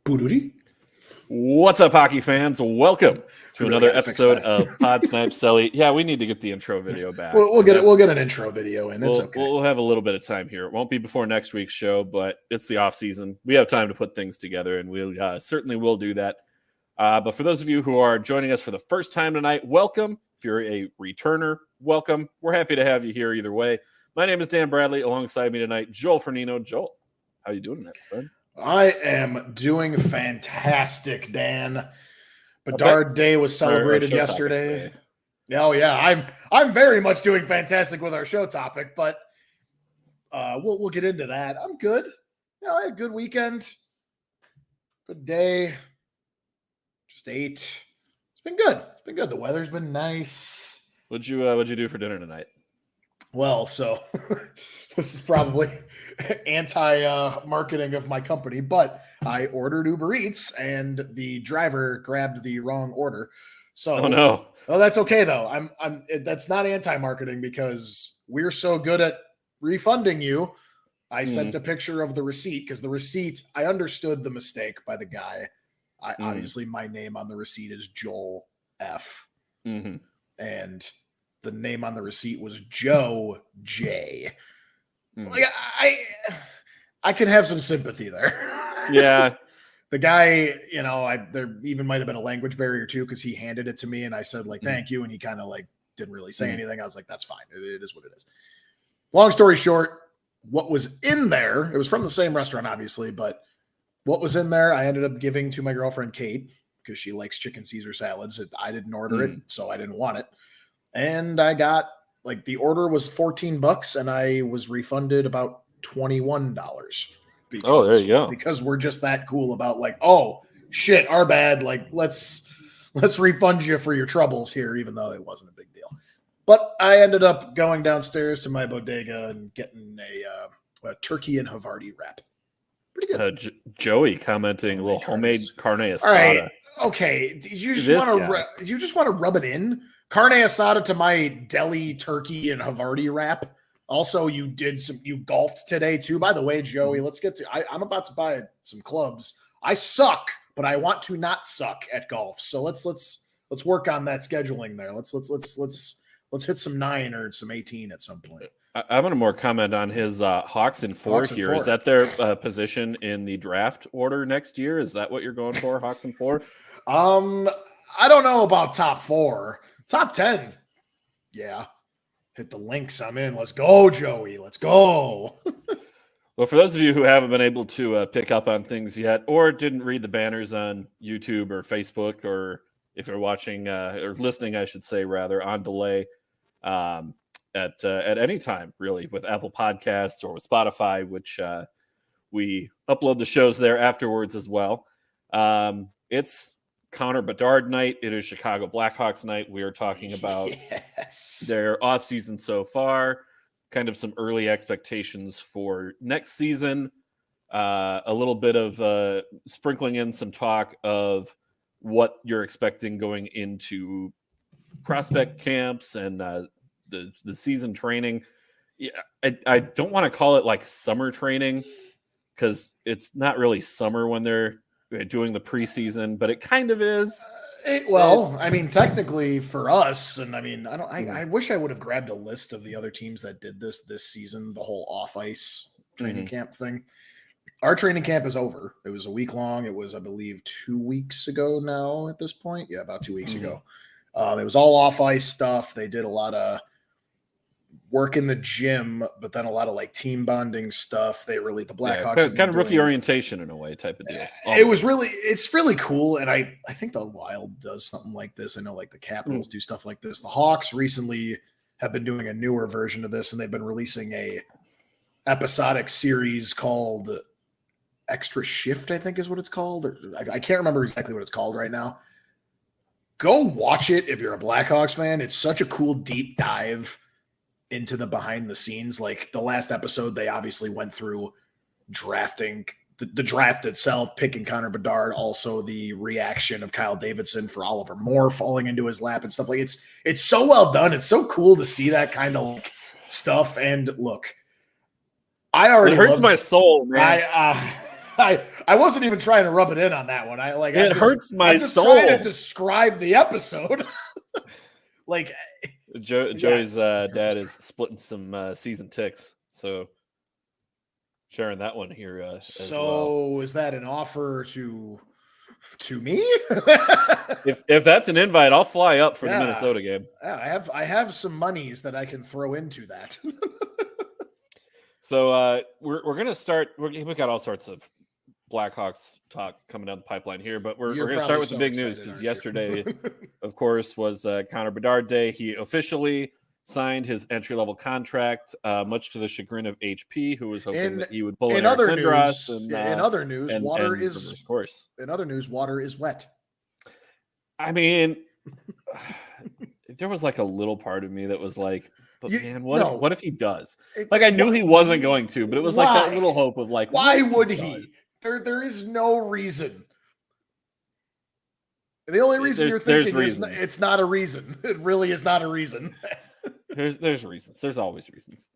Boo-doo-dee. What's up, hockey fans? Welcome to really another episode of Pod Snipe Celly. Yeah, we need to get the intro video back. We'll get an intro video in. It's okay. We'll have a little bit of time here. It won't be before next week's show, but it's the off season. We have time to put things together, and we certainly will do that. But for those of you who are joining us for the first time tonight, welcome. If you're a returner, welcome. We're happy to have you here either way. My name is Dan Bradley. Alongside me tonight, Joel Foligno. Joel, how you doing tonight, friend? I am doing fantastic, Dan. Bedard Day was celebrated yesterday. Oh yeah, I'm very much doing fantastic with our show topic, but we'll get into that. I'm good. I had a good weekend, good day. Just ate. It's been good. It's been good. The weather's been nice. What'd you do for dinner tonight? Well, so this is probably anti-marketing of my company, but I ordered Uber Eats and the driver grabbed the wrong order. So, oh no. Oh, that's okay though. That's not anti-marketing because we're so good at refunding you. I sent a picture of the receipt because the receipt, I understood the mistake by the guy. Obviously my name on the receipt is Joel F. And the name on the receipt was Joe J. Like I can have some sympathy there. Yeah. The guy, there even might have been a language barrier too, because he handed it to me and I said thank you. And he kind of didn't really say anything. I was like, that's fine. It is what it is. Long story short, what was in there, it was from the same restaurant, obviously, but what was in there, I ended up giving to my girlfriend, Kate, because she likes chicken Caesar salads. I didn't order it, so I didn't want it. And I got the order was $14 and I was refunded about $21. Oh, there you go. Because we're just that cool about oh shit, our bad. Let's refund you for your troubles here, even though it wasn't a big deal. But I ended up going downstairs to my bodega and getting a turkey and Havarti wrap. Pretty good. Joey commenting a little homemade carne asada. All right. Okay. Did you just want to rub it in? Carne asada to my deli turkey and Havarti wrap. Also, you golfed today too. By the way, Joey, let's get to. I'm about to buy some clubs. I suck, but I want to not suck at golf. So let's work on that scheduling there. Let's hit some 9 or some 18 at some point. I'm going to more comment on his Hawks in 4 here. Is that their position in the draft order next year? Is that what you're going for, Hawks in 4? I don't know about top 4. Top 10. Yeah. Hit the links. I'm in. Let's go, Joey. Let's go. Well, for those of you who haven't been able to pick up on things yet or didn't read the banners on YouTube or Facebook, or if you're watching or listening, I should say, rather, on delay at any time, really, with Apple Podcasts or with Spotify, which we upload the shows there afterwards as well. It's Connor Bedard night. It is Chicago Blackhawks night. We are talking about their offseason so far, kind of some early expectations for next season, a little bit of sprinkling in some talk of what you're expecting going into prospect camps and the season training. Yeah, I don't want to call it summer training because it's not really summer when they're doing the preseason, but it kind of is. Technically for us, and I wish I would have grabbed a list of the other teams that did this season, the whole off-ice training camp thing. Our training camp is over. It was a week long. It was, I believe, 2 weeks ago now at this point. Yeah, about 2 weeks ago. It was all off-ice stuff. They did a lot of work in the gym, but then a lot of team bonding stuff. The Blackhawks kind of rookie orientation in a way type of deal. It's really cool. And I think the Wild does something like this. I know the Capitals do stuff like this. The Hawks recently have been doing a newer version of this, and they've been releasing a episodic series called Extra Shift, I think is what it's called. I can't remember exactly what it's called right now. Go watch it if you're a Blackhawks fan. It's such a cool deep dive into the behind the scenes. The last episode, they obviously went through drafting the draft itself, picking Connor Bedard, also the reaction of Kyle Davidson for Oliver Moore falling into his lap and stuff. It's so well done. It's so cool to see that kind of stuff. And look, I already it hurts my soul, man. I wasn't even trying to rub it in on that one. It hurts my I'm just soul. trying to describe the episode. Like Joey's dad is splitting some season ticks, so sharing that one here. As well. Is that an offer to me? if that's an invite, I'll fly up for the Minnesota game. Yeah, I have some monies that I can throw into that. So we're gonna start. We've got all sorts of Blackhawks talk coming down the pipeline here, but we're going to start with the big news because yesterday, of course, was Connor Bedard Day. He officially signed his entry-level contract, much to the chagrin of HP, who was hoping that he would pull in other news. In other news, water is wet. I mean, there was like a little part of me that was like, but what if he does? Like I knew he wasn't going to, but it was like that little hope of like, why would he? There is no reason. The only reason you're thinking is it's not a reason. It really is not a reason. There's reasons. There's always reasons.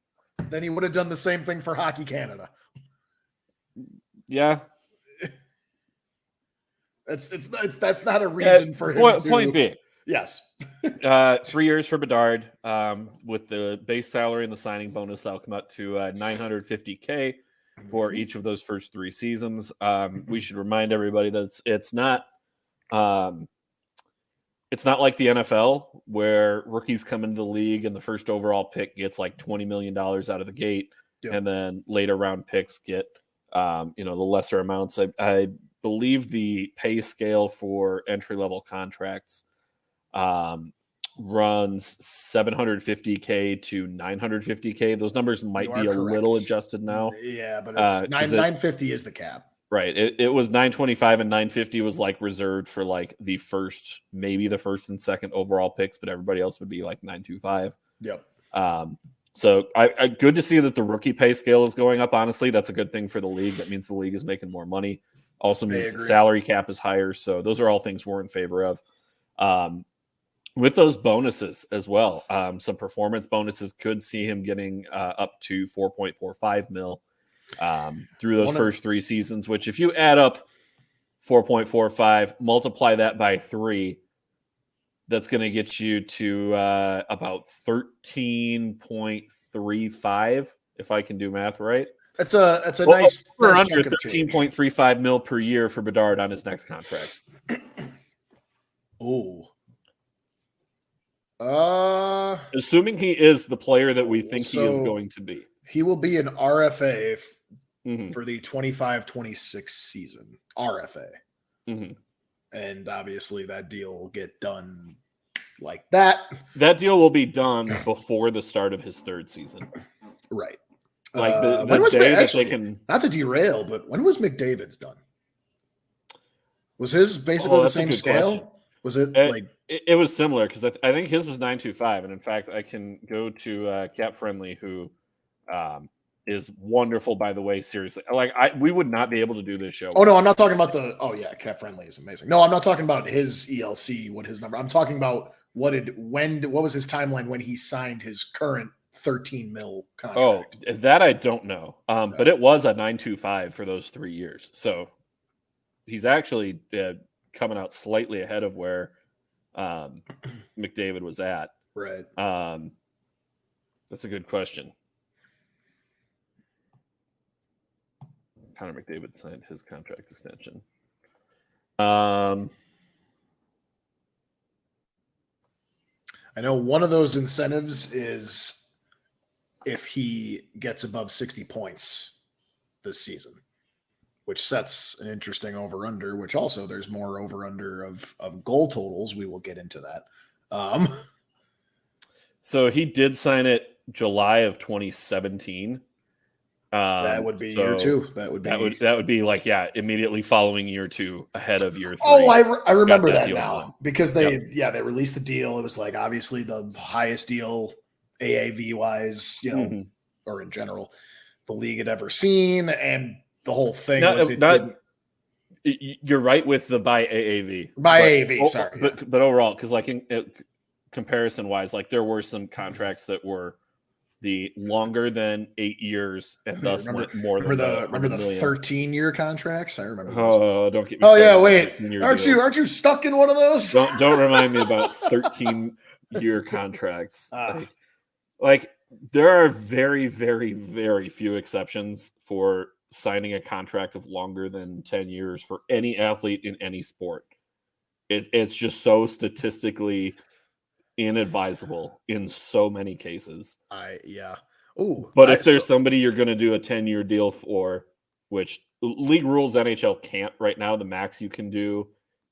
Then he would have done the same thing for Hockey Canada. Yeah. That's not a reason for him to. Point being. Yes. 3 years for Bedard, with the base salary and the signing bonus that'll come out to $950K for each of those first 3 seasons. We should remind everybody that it's not like the NFL where rookies come into the league and the first overall pick gets like $20 million out of the gate, and then later round picks get the lesser amounts. I believe the pay scale for entry level contracts runs $750K to $950K. Those numbers might be a little adjusted now. Yeah, but it's $950 is the cap. Right. It was $925 and $950 was like reserved for like the first and second overall picks, but everybody else would be like $925. Yep. So I good to see that the rookie pay scale is going up. Honestly, that's a good thing for the league. That means the league is making more money. Also means the salary cap is higher. So those are all things we're in favor of. With those bonuses as well, some performance bonuses could see him getting up to $4.45 million through those first 3 seasons, which if you add up 4.45, multiply that by 3, that's going to get you to about 13.35, if I can do math right. That's a nice under 13.35 mil per year for Bedard on his next contract. Assuming he is the player that we think he is going to be. He will be an RFA for the 25-26 season. RFA. And obviously that deal will get done like that. That deal will be done before the start of his 3rd season. Right. Like the day that they can... Not to derail, but when was McDavid's done? Was his basically the same scale? Question. Was it like... It was similar because I think his was 925, and in fact, I can go to Cap Friendly, who is wonderful, by the way. Seriously, we would not be able to do this show. Oh no, I'm not talking about the. Oh yeah, Cap Friendly is amazing. No, I'm not talking about his ELC. What his number? I'm talking about what was his timeline when he signed his current 13 mil contract? Oh, that I don't know. But it was a 925 for those 3 years, so he's actually coming out slightly ahead of where McDavid was at. Right. That's a good question. Connor McDavid signed his contract extension. I know one of those incentives is if he gets above 60 points this season, which sets an interesting over-under, which also there's more over-under of goal totals. We will get into that. So he did sign it July of 2017. That would be year 2. That would be like, immediately following year 2, ahead of year 3. Oh, I remember that now because they released the deal. It was like obviously the highest deal AAV wise, or in general, the league had ever seen, and the whole thing you're right with the by AAV. AAV, sorry. But overall, because like in comparison wise, like there were some contracts that were the longer than 8 years and thus went more than remember the million. 13-year contracts? I remember those. Oh, don't get me Oh started yeah, on wait. 13-year Aren't deals. you stuck in one of those? Don't remind me about 13-year contracts. Like there are very, very, very few exceptions for signing a contract of longer than 10 years for any athlete in any sport. It's just so statistically inadvisable in so many cases. But if there's somebody you're going to do a 10-year deal for, which league rules NHL can't right now, the max you can do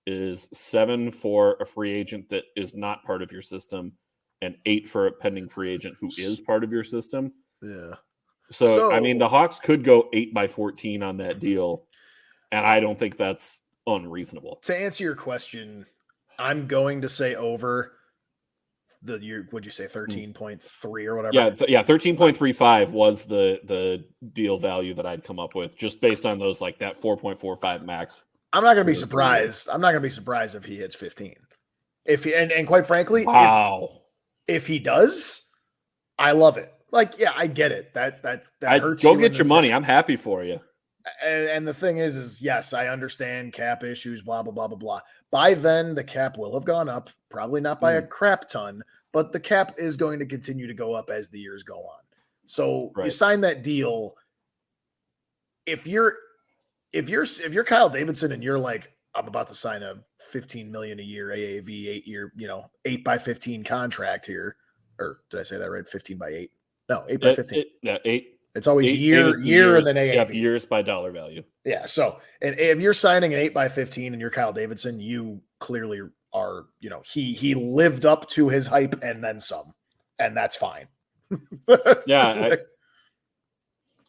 is 7 for a free agent that is not part of your system and 8 for a pending free agent who is part of your system. Yeah. So I mean, the Hawks could go 8x14 on that deal, and I don't think that's unreasonable. To answer your question, I'm going to say over would you say 13.3 or whatever? Yeah, 13.35 was the deal value that I'd come up with, just based on those, like that 4.45 max. I'm not going to be surprised. I'm not going to be surprised if he hits 15. If he and quite frankly, if he does, I love it. Like, yeah, I get it. That hurts. Go get your money. I'm happy for you. And the thing is yes, I understand cap issues, blah, blah, blah, blah, blah. By then, the cap will have gone up, probably not by a crap ton, but the cap is going to continue to go up as the years go on. So you sign that deal. If you're Kyle Davidson and you're like, I'm about to sign a $15 million a year AAV 8-year, 8x15 contract here, or did I say that right? 15x8? No, 8x15. 8. It's always year and then AAV. Years by dollar value. Yeah. So, and if you're signing an 8x15 and you're Kyle Davidson, you clearly are, he lived up to his hype and then some, and that's fine. Yeah.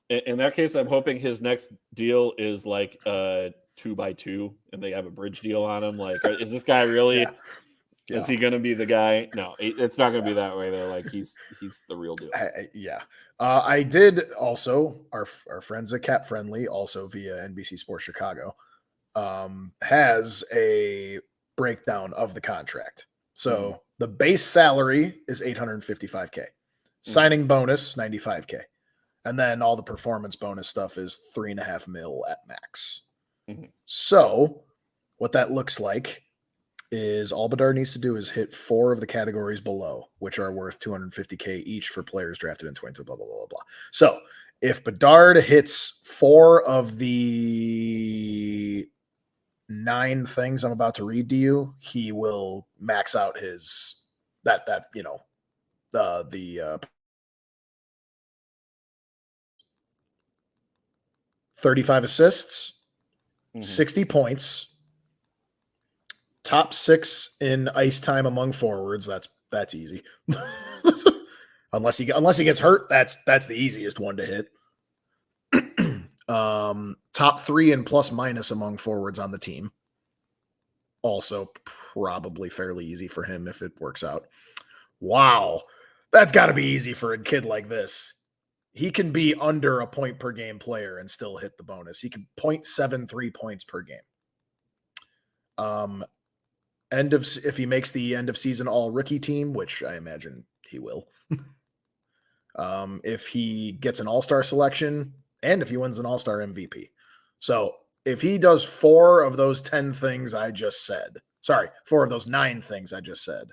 In that case, I'm hoping his next deal is like 2x2 and they have a bridge deal on him. Like, is this guy really? Yeah. Is he going to be the guy? No, it's not going to be that way though. Like he's the real deal. I did also, our friends at Cap Friendly, also via NBC Sports Chicago, has a breakdown of the contract. So the base salary is $855K, signing bonus $95K, and then all the performance bonus stuff is $3.5 million at max. So what that looks like is all Bedard needs to do is hit 4 of the categories below, which are worth $250K each for players drafted in 22, blah, blah, blah, blah. So if Bedard hits 4 of the 9 things I'm about to read to you, he will max out his, the 35 assists, 60 points, top 6 in ice time among forwards. That's easy. unless he gets hurt, that's the easiest one to hit. Top 3 in plus minus among forwards on the team. Also probably fairly easy for him if it works out. Wow. That's got to be easy for a kid like this. He can be under a point per game player and still hit the bonus. He can 0.73 points per game. If he makes the end of season all rookie team, which I imagine he will, if he gets an all-star selection, and if he wins an all-star MVP. So if he does 4 of those 10 things I just said, 4 of those 9 things I just said,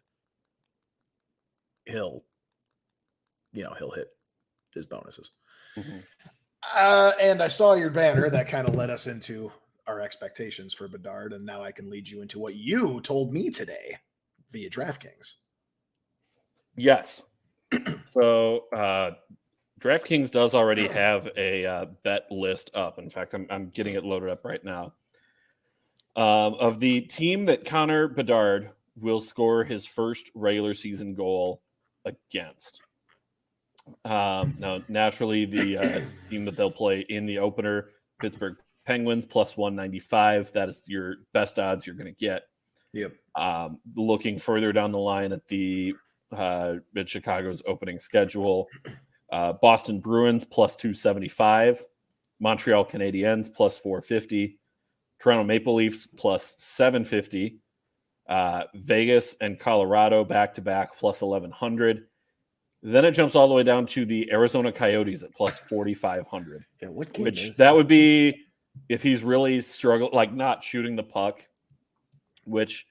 he'll hit his bonuses. And I saw your banner that kind of led us into our expectations for Bedard, and now I can lead you into what you told me today via DraftKings. Yes. So DraftKings does already have a bet list up. In fact, I'm getting it loaded up right now. Of the team that Connor Bedard will score his first regular season goal against. Now, naturally, the team that they'll play in the opener, Pittsburgh Penguins, plus 195. That is your best odds you're going to get. Yep. Looking further down the line at Chicago's opening schedule, Boston Bruins plus 275, Montreal Canadiens plus 450, Toronto Maple Leafs plus 750, Vegas and Colorado back-to-back plus 1,100, Then it jumps all the way down to the Arizona Coyotes at plus 4,500. Yeah, what game Which is that would be if he's really struggling, like not shooting the puck, which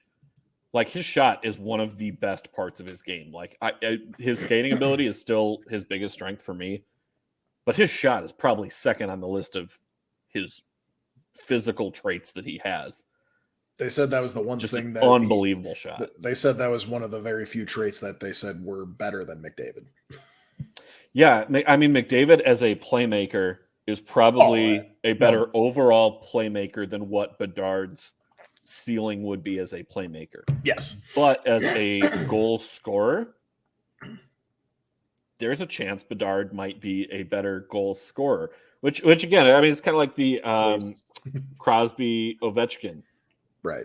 like his shot is one of the best parts of his game. Like his skating ability is still his biggest strength for me, but his shot is probably second on the list of his physical traits that he has. They said that was the one Just thing an that unbelievable shot. They said that was one of the very few traits that they said were better than McDavid. Yeah, I mean McDavid as a playmaker is probably a better overall playmaker than what Bedard's ceiling would be as a playmaker. Yes. But as a goal scorer, there's a chance Bedard might be a better goal scorer. Which again, I mean, it's kind of like the Crosby Ovechkin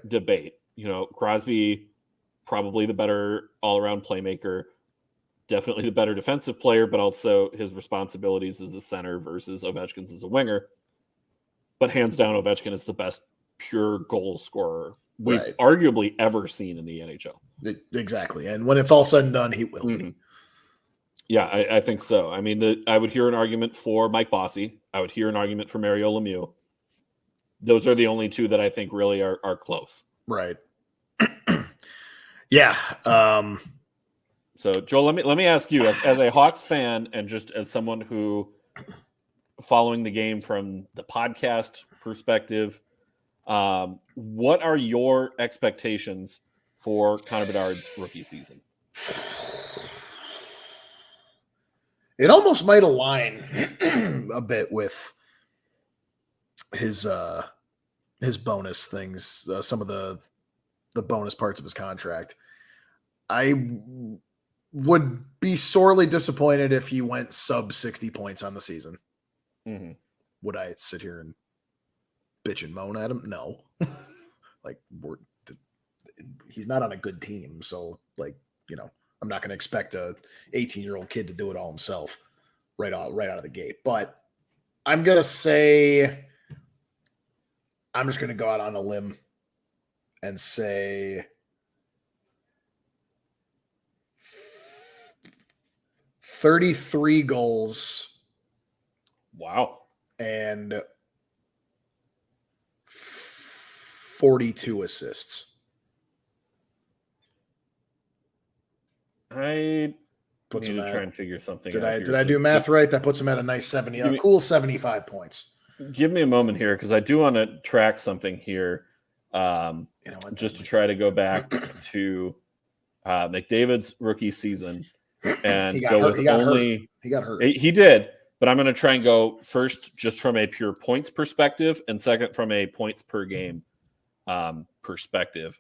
debate. You know, Crosby probably the better all-around playmaker, definitely the better defensive player, but also his responsibilities as a center versus Ovechkin's as a winger. But hands down, Ovechkin is the best pure goal scorer we've arguably ever seen in the NHL. Exactly. And when it's all said and done, he will be. Yeah, I think so. I mean, I would hear an argument for Mike Bossy. I would hear an argument for Mario Lemieux. Those are the only two that I think really are close. Right. Yeah. So, Joel, let me ask you, as a Hawks fan and just as someone who following the game from the podcast perspective, what are your expectations for Connor Bedard's rookie season? It almost might align a bit with his bonus things, some of the bonus parts of his contract. I would be sorely disappointed if he went sub 60 points on the season. Mm-hmm. Would I sit here and bitch and moan at him? No. Like he's not on a good team, so I'm not going to expect a 18-year-old kid to do it all himself right out of the gate. But I'm going to say, I'm just going to go out on a limb and say 33 goals. Wow. And 42 assists. I need to try and figure something out. Did I do math right? That puts him at a nice 70. Cool 75 points. Give me a moment here because I do want to track something here. Just to try to go back to McDavid's rookie season and he got go hurt. with He got only hurt. He got hurt. He did, but I'm going to try and go first just from a pure points perspective and second from a points per game perspective.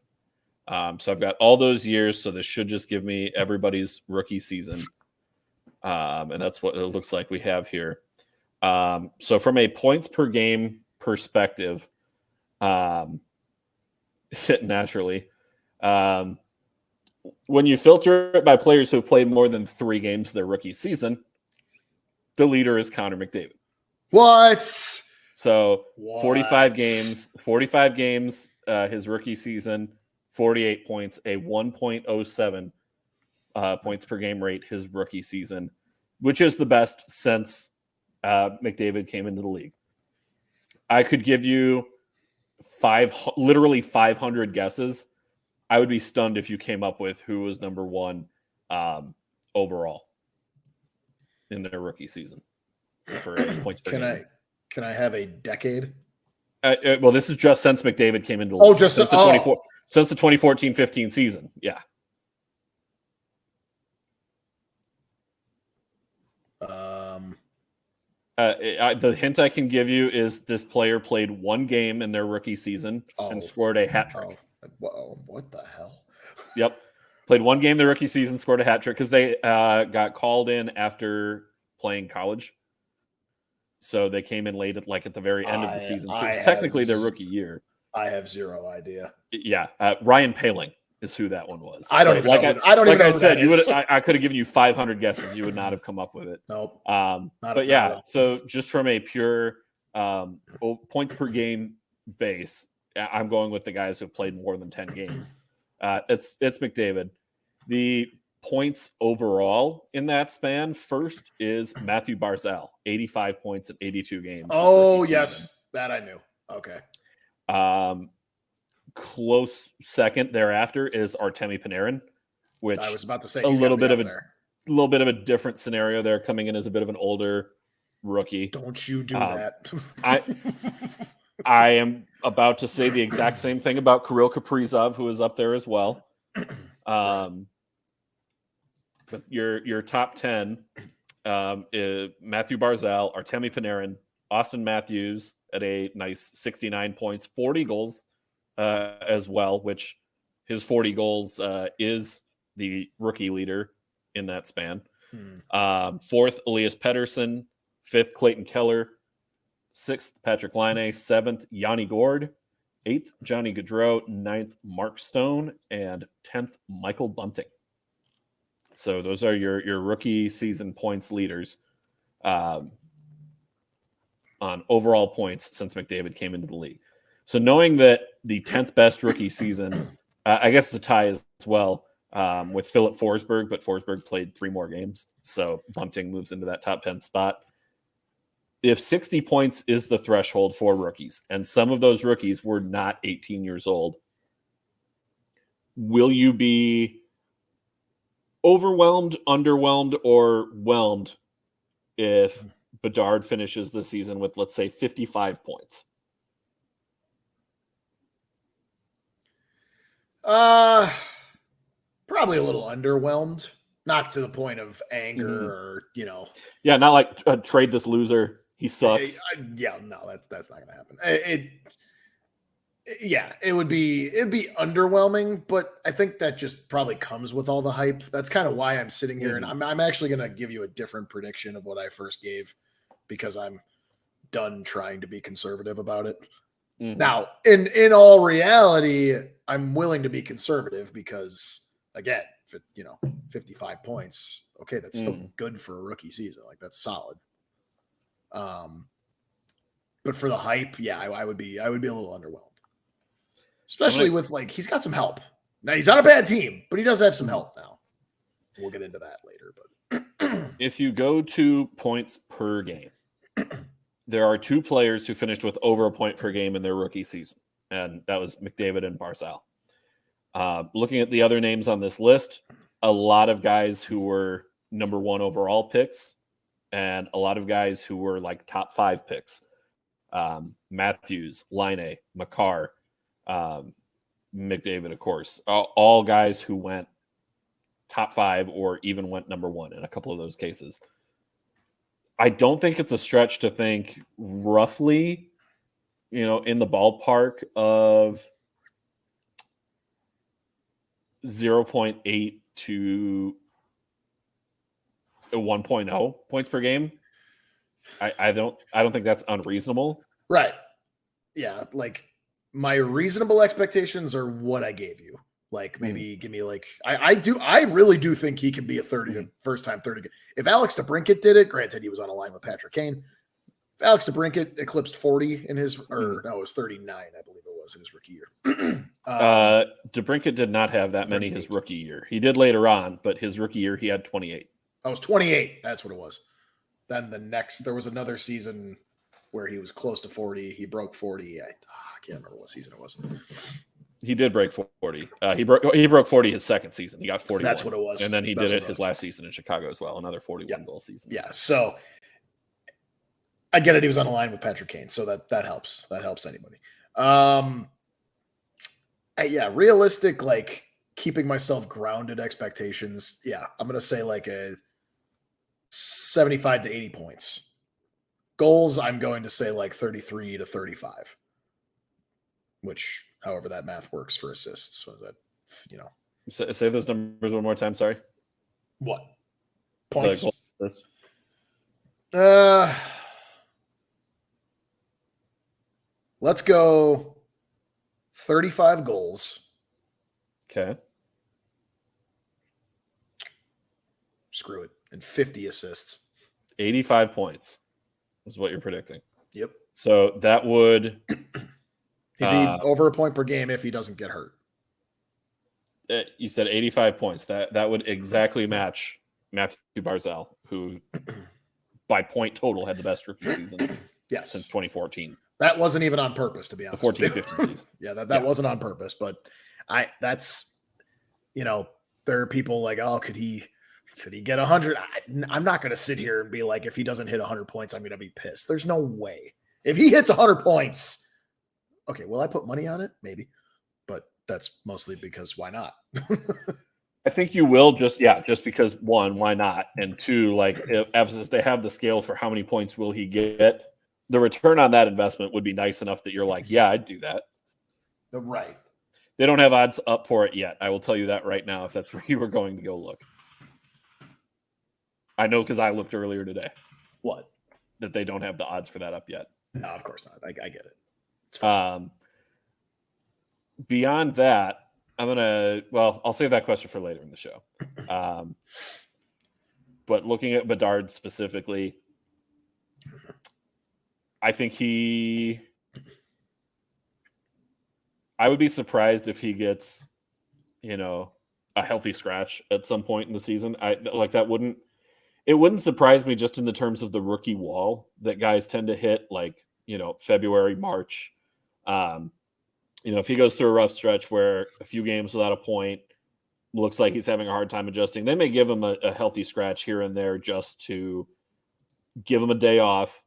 So I've got all those years, so this should just give me everybody's rookie season. And that's what it looks like we have here. So from a points per game perspective, naturally, when you filter it by players who have played more than 3 games their rookie season, the leader is Connor McDavid. What? So 45 games, his rookie season, 48 points, a 1.07 points per game rate his rookie season, which is the best since McDavid came into the league. I could give you literally 500 guesses. I would be stunned if you came up with who was number 1 overall in their rookie season for points per game. Can I have a decade? Well, this is just since McDavid came into the league. Since the 2014-15 season. Yeah. The hint I can give you is this player played 1 game in their rookie season and scored a hat trick. Whoa, what the hell? Yep. Played 1 game their rookie season, scored a hat trick because they got called in after playing college. So they came in late at the very end of the season. So it's technically their rookie year. I have zero idea. Yeah. Ryan Poehling is who that one was. I don't even know. I don't even know. I could have given you 500 guesses. You would not have come up with it. Nope. But yeah, so just from a pure points per game base, I'm going with the guys who have played more than 10 games. It's McDavid. The points overall in that span, first is Matthew Barzal, 85 points in 82 games. Oh, yes. That I knew. Okay. Close second thereafter is Artemi Panarin, which I was about to say a little bit of a different scenario there, coming in as a bit of an older rookie. Don't you do that. I am about to say the exact same thing about Kirill Kaprizov, who is up there as well. But your top 10 is Matthew Barzal, Artemi Panarin, Austin Matthews at a nice 69 points, 40 goals as well, which his 40 goals is the rookie leader in that span. Fourth, Elias Pettersson. Fifth, Clayton Keller. Sixth, Patrick Laine. Seventh, Yanni Gord. Eighth, Johnny Gaudreau. Ninth, Mark Stone. And 10th, Michael Bunting. So those are your rookie season points leaders on overall points since McDavid came into the league. So knowing that the 10th best rookie season, I guess it's a tie as well with Philip Forsberg, but Forsberg played 3 more games. So Bunting moves into that top 10 spot. If 60 points is the threshold for rookies, and some of those rookies were not 18 years old, will you be overwhelmed, underwhelmed, or whelmed if Bedard finishes the season with, let's say, 55 points? Probably a little underwhelmed. Not to the point of anger or, Yeah, not like trade this loser. He sucks. No, that's not going to happen. It'd be underwhelming, but I think that just probably comes with all the hype. That's kind of why I'm sitting here, and I'm actually going to give you a different prediction of what I first gave because I'm done trying to be conservative about it. Now, in all reality, I'm willing to be conservative because, again, 55 points, okay, that's still good for a rookie season. Like, that's solid. But for the hype, I would be a little underwhelmed. Especially with, he's got some help. Now, he's on a bad team, but he does have some help now. We'll get into that later. But if you go to points per game, there are 2 players who finished with over a point per game in their rookie season, and that was McDavid and Barzal. Looking at the other names on this list, a lot of guys who were number 1 overall picks and a lot of guys who were like top 5 picks. Matthews, Laine, Makar, McDavid, of course, all guys who went top 5 or even went number 1 in a couple of those cases. I don't think it's a stretch to think roughly, in the ballpark of 0.8 to 1.0 points per game. I don't think that's unreasonable. Right. Yeah. Like, my reasonable expectations are what I gave you. Like, maybe give me I really do think he can be a 30 first time 30. If Alex DeBrincat did it, granted he was on a line with Patrick Kane. If Alex DeBrincat eclipsed 40 in his, it was 39, I believe it was in his rookie year. DeBrincat did not have that many his rookie year. He did later on, but his rookie year he had 28. I was 28. That's what it was. Then there was another season where he was close to 40. He broke 40. I can't remember what season it was. He did break 40. He broke 40 his second season. He got 41. That's what it was. And then he did it his last season in Chicago as well, another 41 goal season. Yeah, so I get it. He was on a line with Patrick Kane, so that helps. That helps anybody. Realistic, keeping myself grounded expectations. Yeah, I'm going to say a 75 to 80 points. Goals, I'm going to say 33 to 35, which however that math works for assists. So that, Say those numbers one more time. Sorry. What? Points? Let's go 35 goals. Okay. Screw it. And 50 assists. 85 points is what you're predicting. Yep. So that would... He'd be over a point per game if he doesn't get hurt. You said 85 points. That would exactly match Matthew Barzal, who by point total had the best rookie season Yes. since 2014. That wasn't even on purpose, to be honest. The 14-15 season. Yeah, that wasn't on purpose, but that's, there are people like, oh, could he get 100? I'm not going to sit here and be like, if he doesn't hit 100 points, I'm going to be pissed. There's no way. If he hits 100 points, okay, will I put money on it? Maybe, but that's mostly because why not? I think you will just because one, why not? And two, like if they have the scale for how many points will he get, the return on that investment would be nice enough that you're like, yeah, I'd do that. Right. They don't have odds up for it yet. I will tell you that right now if that's where you were going to go look. I know because I looked earlier today. What? That they don't have the odds for that up yet. No, of course not. I get it. It's fine. Beyond that, I'll save that question for later in the show. But looking at Bedard specifically, I think I would be surprised if he gets, a healthy scratch at some point in the season. It wouldn't surprise me just in the terms of the rookie wall that guys tend to hit February, March. If he goes through a rough stretch where a few games without a point, looks like he's having a hard time adjusting, they may give him a healthy scratch here and there just to give him a day off,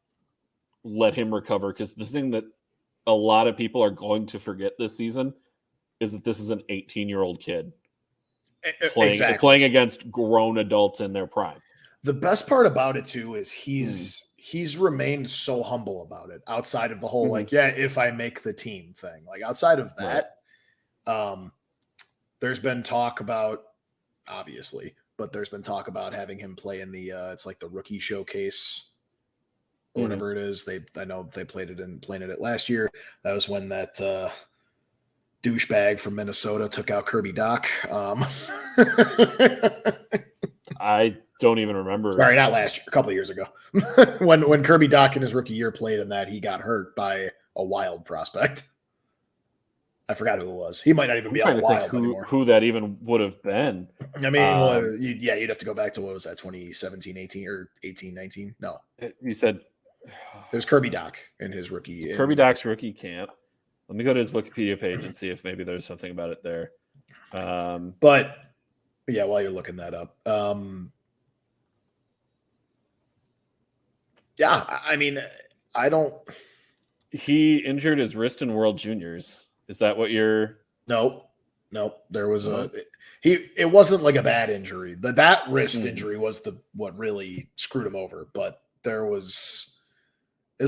let him recover. Because the thing that a lot of people are going to forget this season is that this is an 18-year-old kid playing against grown adults in their prime. The best part about it too is he's remained so humble about it outside of the whole if I make the team thing. Like outside of that, there's been talk about having him play in the it's like the rookie showcase or whatever it is. I know they played it last year. That was when that douchebag from Minnesota took out Kirby Doc. I don't even remember. Sorry, not last year, a couple of years ago. when Kirby Doc in his rookie year played in that, he got hurt by a Wild prospect. I forgot who it was. He might not even be on Wild anymore. Who that even would have been. I mean, you'd have to go back to, what was that, 2017, 18, or 18, 19? No. You said... It was Kirby Doc in his rookie. Kirby Doc's rookie camp. Let me go to his Wikipedia page and see if maybe there's something about it there. But yeah, while you're looking that up, I mean, I don't. He injured his wrist in World Juniors. Is that what you're? Nope. There was it wasn't like a bad injury. That wrist injury was what really screwed him over. But it was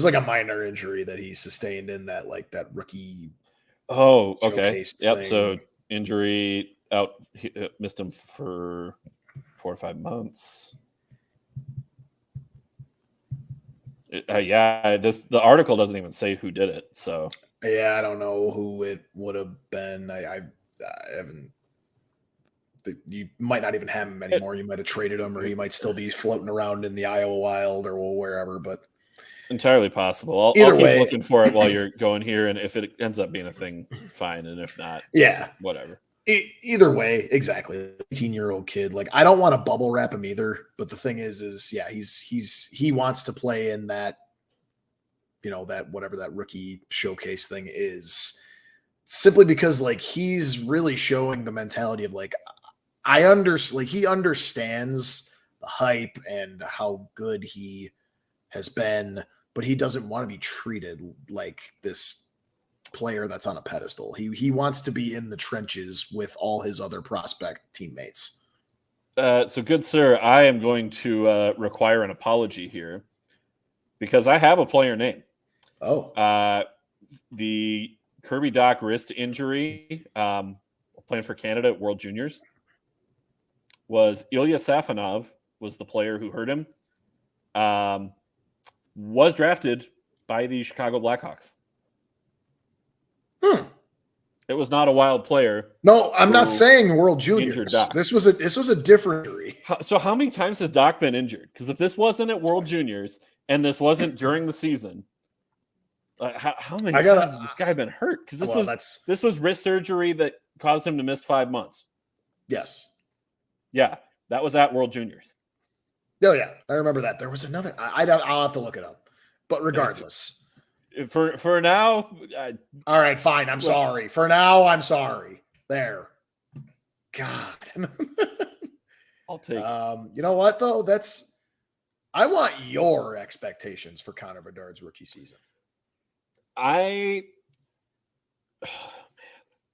like a minor injury that he sustained in that rookie. Oh, okay. Yep. Thing. So injury out, missed him for 4 or 5 months. The article doesn't even say who did it. So yeah, I don't know who it would have been. I haven't. You might not even have him anymore. You might have traded him, or he might still be floating around in the Iowa Wild or wherever. But entirely possible. I'll keep looking for it while you're going here, and if it ends up being a thing, fine. And if not, whatever. Either way, exactly. 18-year-old kid. Like, I don't want to bubble wrap him either. But the thing is he wants to play in that, that whatever that rookie showcase thing is, simply because he's really showing the mentality of he understands the hype and how good he has been, but he doesn't want to be treated like this player that's on a pedestal. He wants to be in the trenches with all his other prospect teammates. So good sir, I am going to require an apology here because I have a player name. The Kirby Doc wrist injury, playing for Canada at World Juniors, was Ilya Safonov was the player who hurt him. Was drafted by the Chicago Blackhawks. It was not a Wild player. No, I'm not saying World Juniors. This was a different injury. So how many times has Doc been injured? Because if this wasn't at World Juniors and this wasn't during the season, how many times has this guy been hurt? Because this was wrist surgery that caused him to miss 5 months. Yes. Yeah, that was at World Juniors. Oh, yeah. I remember that. There was another. I'll have to look it up. But regardless. For now. All right, fine. I'm sorry. For now, I'm sorry. There. God. I'll take you know what, though? I want your expectations for Connor Bedard's rookie season. I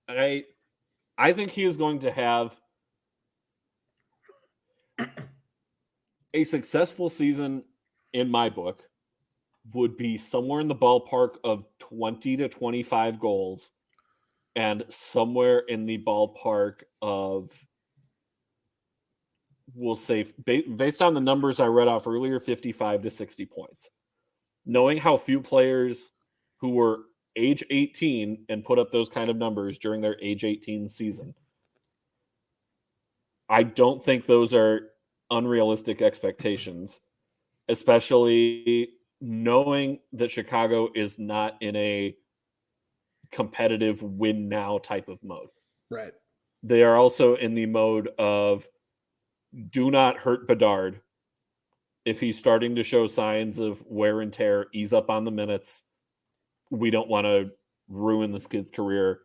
think he is going to have a successful season in my book would be somewhere in the ballpark of 20 to 25 goals and somewhere in the ballpark of, we'll say, based on the numbers I read off earlier, 55 to 60 points. Knowing how few players who were age 18 and put up those kind of numbers during their age 18 season, I don't think those are unrealistic expectations, especially knowing that Chicago is not in a competitive win now type of mode. Right. They are also in the mode of do not hurt Bedard. If he's starting to show signs of wear and tear, ease up on the minutes. We don't want to ruin this kid's career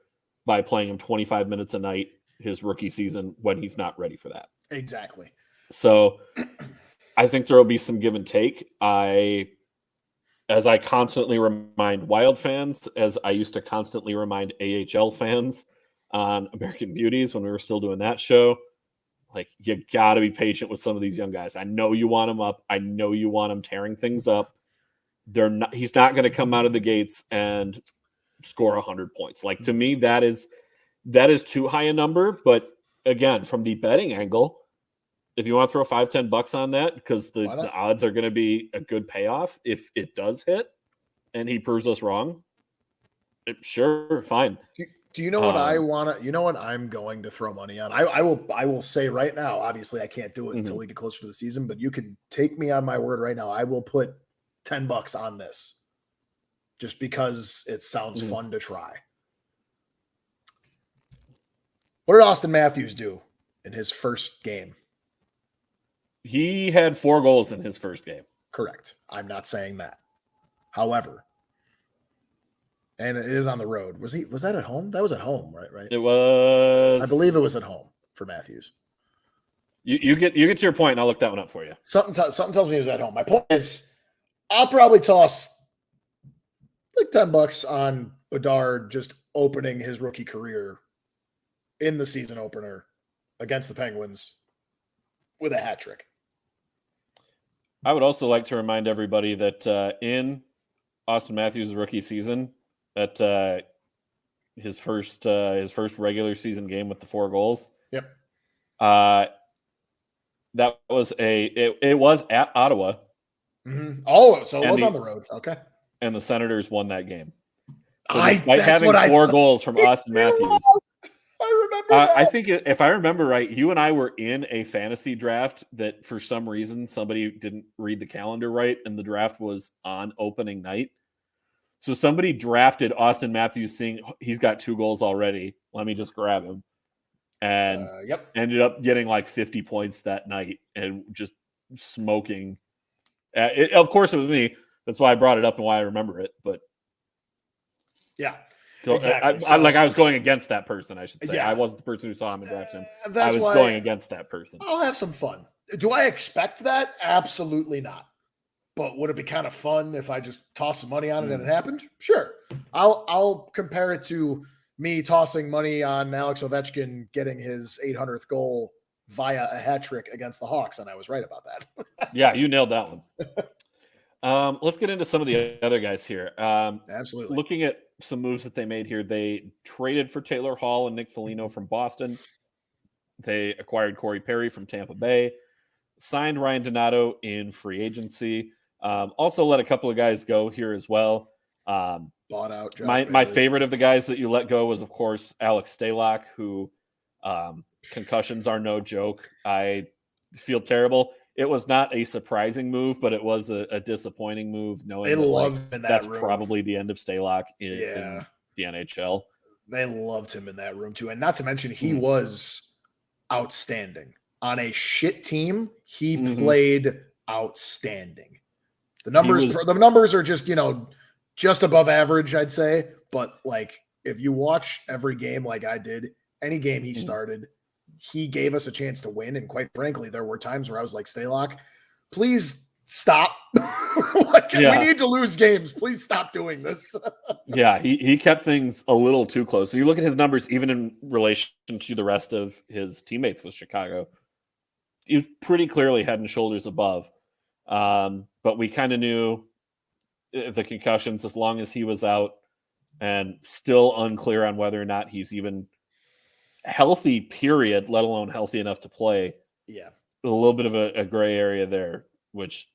by playing him 25 minutes a night his rookie season when he's not ready for that. Exactly. So I think there will be some give and take. As I constantly remind Wild fans, as I used to constantly remind AHL fans on American Beauties when we were still doing that show, like, you got to be patient with some of these young guys. I know you want them up. I know you want them tearing things up. He's not going to come out of the gates and score 100 points. Like, to me, that is too high a number. But again, from the betting angle, if you want to throw $5-10 on that, because the odds are going to be a good payoff if it does hit and he proves us wrong, sure, fine. Do you know what I want to? You know what I'm going to throw money on? I will say right now. Obviously, I can't do it until we get closer to the season. But you can take me on my word right now. I will put $10 on this, just because it sounds fun to try. What did Austin Matthews do in his first game? He had 4 goals in his first game. Correct. I'm not saying that. However, and it is on the road. Was that at home? That was at home, right? It was. I believe it was at home for Matthews. You get to your point, and I'll look that one up for you. Something tells me it was at home. My point is, I'll probably toss like $10 on Bedard just opening his rookie career in the season opener against the Penguins with a hat trick. I would also like to remind everybody that in Austin Matthews' rookie season, at his first regular season game with the 4 goals. Yep. That was it was at Ottawa. Mm-hmm. Oh, so it was on the road. Okay. And the Senators won that game. So despite having 4 goals from Austin Matthews. I remember that. I think if I remember right, you and I were in a fantasy draft that for some reason somebody didn't read the calendar right, and the draft was on opening night. So somebody drafted Austin Matthews saying he's got 2 goals already. Let me just grab him. And ended up getting like 50 points that night and just smoking. Of course, it was me. That's why I brought it up and why I remember it. But yeah, exactly. I was going against that person, I should say. Yeah. I wasn't the person who saw him and drafted him. I was going against that person. I'll have some fun. Do I expect that? Absolutely not. But would it be kind of fun if I just tossed some money on it and it happened? Sure. I'll compare it to me tossing money on Alex Ovechkin getting his 800th goal via a hat trick against the Hawks, and I was right about that. Yeah, you nailed that one. Let's get into some of the other guys here. Absolutely. Looking at some moves that they made here, they traded for Taylor Hall and Nick Foligno from Boston. They acquired Corey Perry from Tampa Bay, signed Ryan Donato in free agency. Also let a couple of guys go here as well. Bought out Josh my favorite of the guys that you let go was, of course, Alex Stalock, who concussions are no joke. I feel terrible. It was not a surprising move, but it was a disappointing move, knowing that's probably the end of Stalock in the NHL. They loved him in that room, too. And not to mention, he was outstanding. On a shit team, he Mhm. played outstanding. The numbers are just, just above average, I'd say. But like, if you watch every game like I did, any game he started, he gave us a chance to win. And quite frankly, there were times where I was like, Stalock, please stop. We need to lose games. Please stop doing this. Yeah, he kept things a little too close. So you look at his numbers, even in relation to the rest of his teammates with Chicago, he was pretty clearly head and shoulders above. But we kind of knew the concussions as long as he was out, and still unclear on whether or not he's even healthy, period, let alone healthy enough to play. Yeah. A little bit of a gray area there, which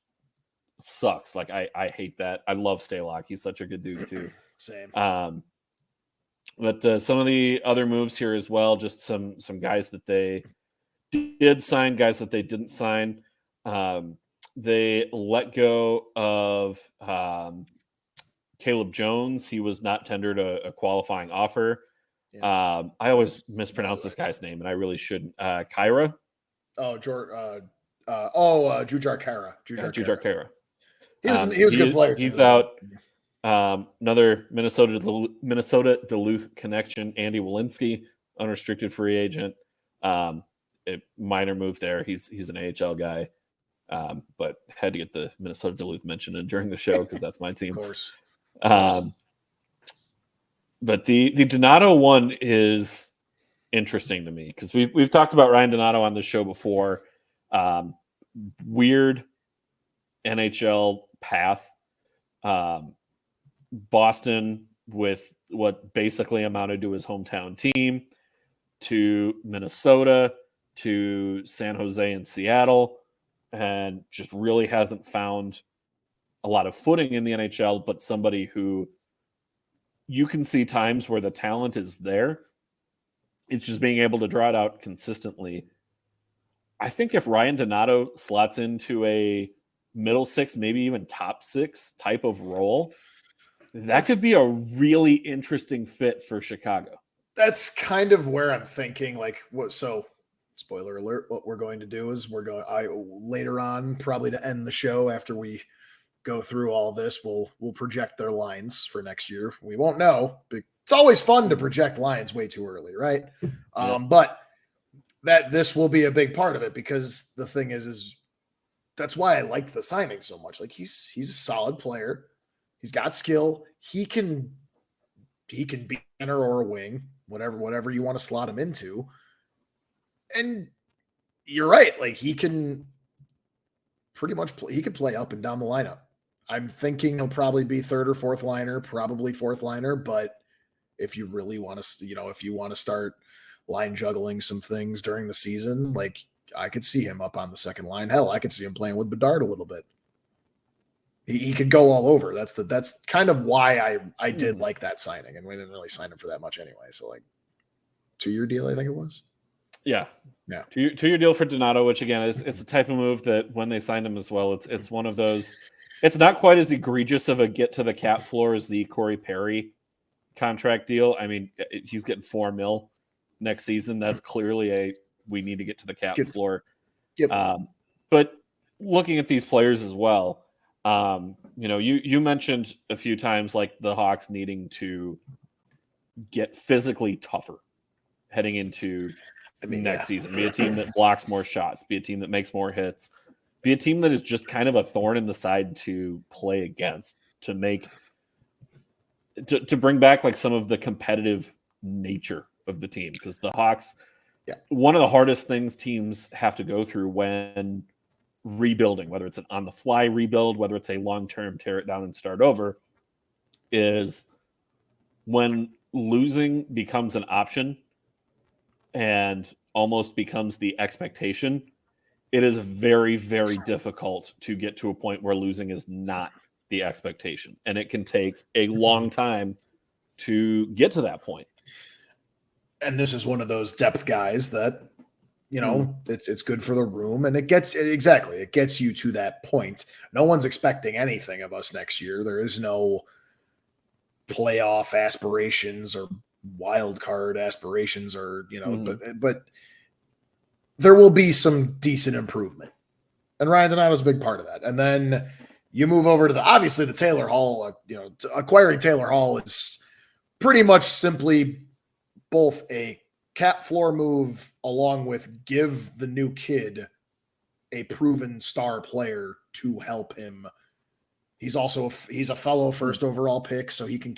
sucks. Like, I hate that. I love Stalock. He's such a good dude, too. Same. But some of the other moves here as well, just some guys that they did sign, guys that they didn't sign. They let go of Caleb Jones. He was not tendered a qualifying offer. Yeah. I always mispronounce this guy's name, and I really shouldn't. Kyra? Jujar Kara. Jujar Kara. He was a good player. He's out. Another Minnesota Duluth connection, Andy Walensky, unrestricted free agent. A minor move there. He's an AHL guy, but had to get the Minnesota Duluth mentioned during the show because that's my team. Of course. But the Donato one is interesting to me because we've talked about Ryan Donato on the show before. Weird NHL path. Boston with what basically amounted to his hometown team, to Minnesota, to San Jose and Seattle, and just really hasn't found a lot of footing in the NHL, but somebody who you can see times where the talent is there. It's just being able to draw it out consistently. I think if Ryan Donato slots into a middle six, maybe even top six type of role, that could be a really interesting fit for Chicago. That's kind of where I'm thinking. So spoiler alert, what we're going to do is later on, probably to end the show after we go through all this, we'll project their lines for next year. We won't know. It's always fun to project lines way too early, right? But that this will be a big part of it, because the thing is that's why I liked the signing so much. Like, he's a solid player. He's got skill. He can be center or a wing, whatever you want to slot him into. And you're right. Like, he can pretty much play. He could play up and down the lineup. I'm thinking he'll probably be third or fourth liner, probably fourth liner. But if you really want to, if you want to start line juggling some things during the season, like, I could see him up on the second line. Hell, I could see him playing with Bedard a little bit. He could go all over. That's kind of why I did like that signing, and we didn't really sign him for that much anyway. So, like, 2-year deal, I think it was. Yeah. 2-year deal for Donato, which again it's the type of move that when they signed him as well, it's one of those. It's not quite as egregious of a get to the cap floor as the Corey Perry contract deal. I mean, he's getting $4 million next season. That's clearly we need to get to the cap floor. Yep. But looking at these players as well, you mentioned a few times like the Hawks needing to get physically tougher heading into next season. Be a team that blocks more shots, be a team that makes more hits, be a team that is just kind of a thorn in the side to play against, to bring back like some of the competitive nature of the team. Because the Hawks, one of the hardest things teams have to go through when rebuilding, whether it's an on-the-fly rebuild, whether it's a long-term tear it down and start over, is when losing becomes an option and almost becomes the expectation. It is very, very difficult to get to a point where losing is not the expectation. And it can take a long time to get to that point. And this is one of those depth guys that, it's good for the room, and it gets you to that point. No one's expecting anything of us next year. There is no playoff aspirations or wild card aspirations, or but there will be some decent improvement. And Ryan Donato's a big part of that. And then you move over to obviously the Taylor Hall, acquiring Taylor Hall is pretty much simply both a cap floor move along with give the new kid a proven star player to help him. He's a fellow first overall pick, so he can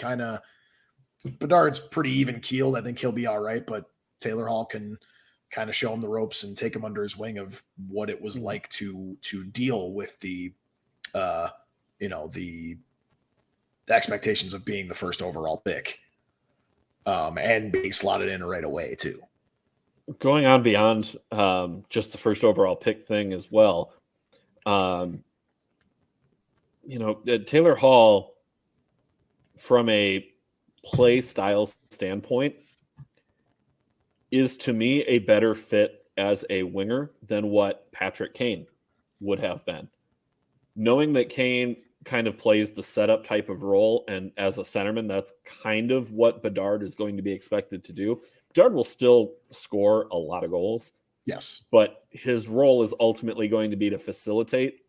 Bedard's pretty even keeled. I think he'll be all right, but Taylor Hall can kind of show him the ropes and take him under his wing of what it was like to deal with the expectations of being the first overall pick, and being slotted in right away too. Going on beyond just the first overall pick thing as well, Taylor Hall, from a play style standpoint, is to me a better fit as a winger than what Patrick Kane would have been. Knowing that Kane kind of plays the setup type of role, and as a centerman, that's kind of what Bedard is going to be expected to do. Bedard will still score a lot of goals. Yes. But his role is ultimately going to be to facilitate